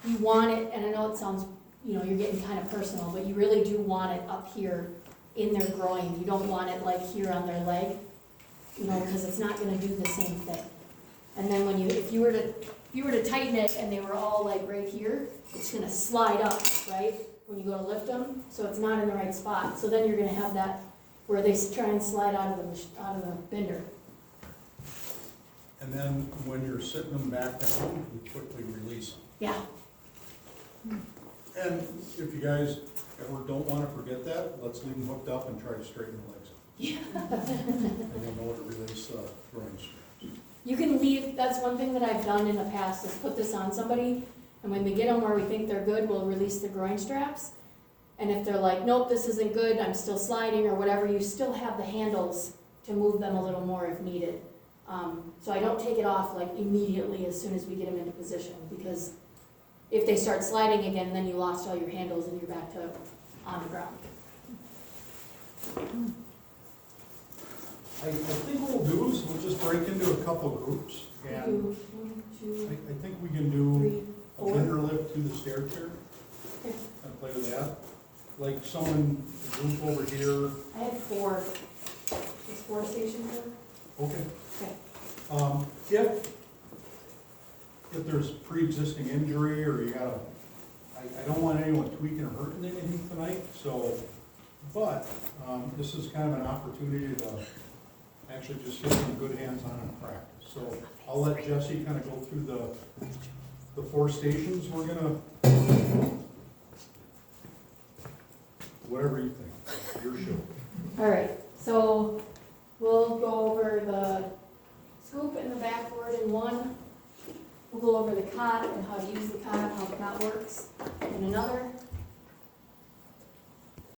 You want it, and I know it sounds, you're getting kind of personal, but you really do want it up here in their groin. You don't want it like here on their leg, because it's not gonna do the same thing. And then if you were to tighten it and they were all like right here, it's gonna slide up, right? When you go to lift them, so it's not in the right spot. So then you're gonna have that where they try and slide out of the bender. And then when you're sitting them back down, you quickly release them. Yeah. And if you guys ever don't wanna forget that, let's leave them hooked up and try to straighten their legs up. Yeah. And you'll know to release the groin straps. You can leave, that's one thing that I've done in the past, is put this on somebody, and when they get them where we think they're good, we'll release the groin straps. And if they're like, nope, this isn't good, I'm still sliding or whatever, you still have the handles to move them a little more if needed. So I don't take it off like immediately as soon as we get them into position, because if they start sliding again, then you lost all your handles and you're back to on the ground. I think what we'll do is we'll just break into a couple groups, and Do 1, 2, I think we can do 3, a 4. bender lift to the stair chair. Okay. And play with that. Like someone group over here. I have 4. Is 4 stationed there? Okay. Okay. If there's pre-existing injury or you gotta, I don't want anyone tweaking or hurting anything tonight, so, but, this is kind of an opportunity to actually just sitting in good hands on in practice. So I'll let Jesse kind of go through the 4 stations. We're gonna, whatever you think, your show. All right, so we'll go over the scoop and the backboard in one. We'll go over the cot and how to use the cot, how the cot works in another.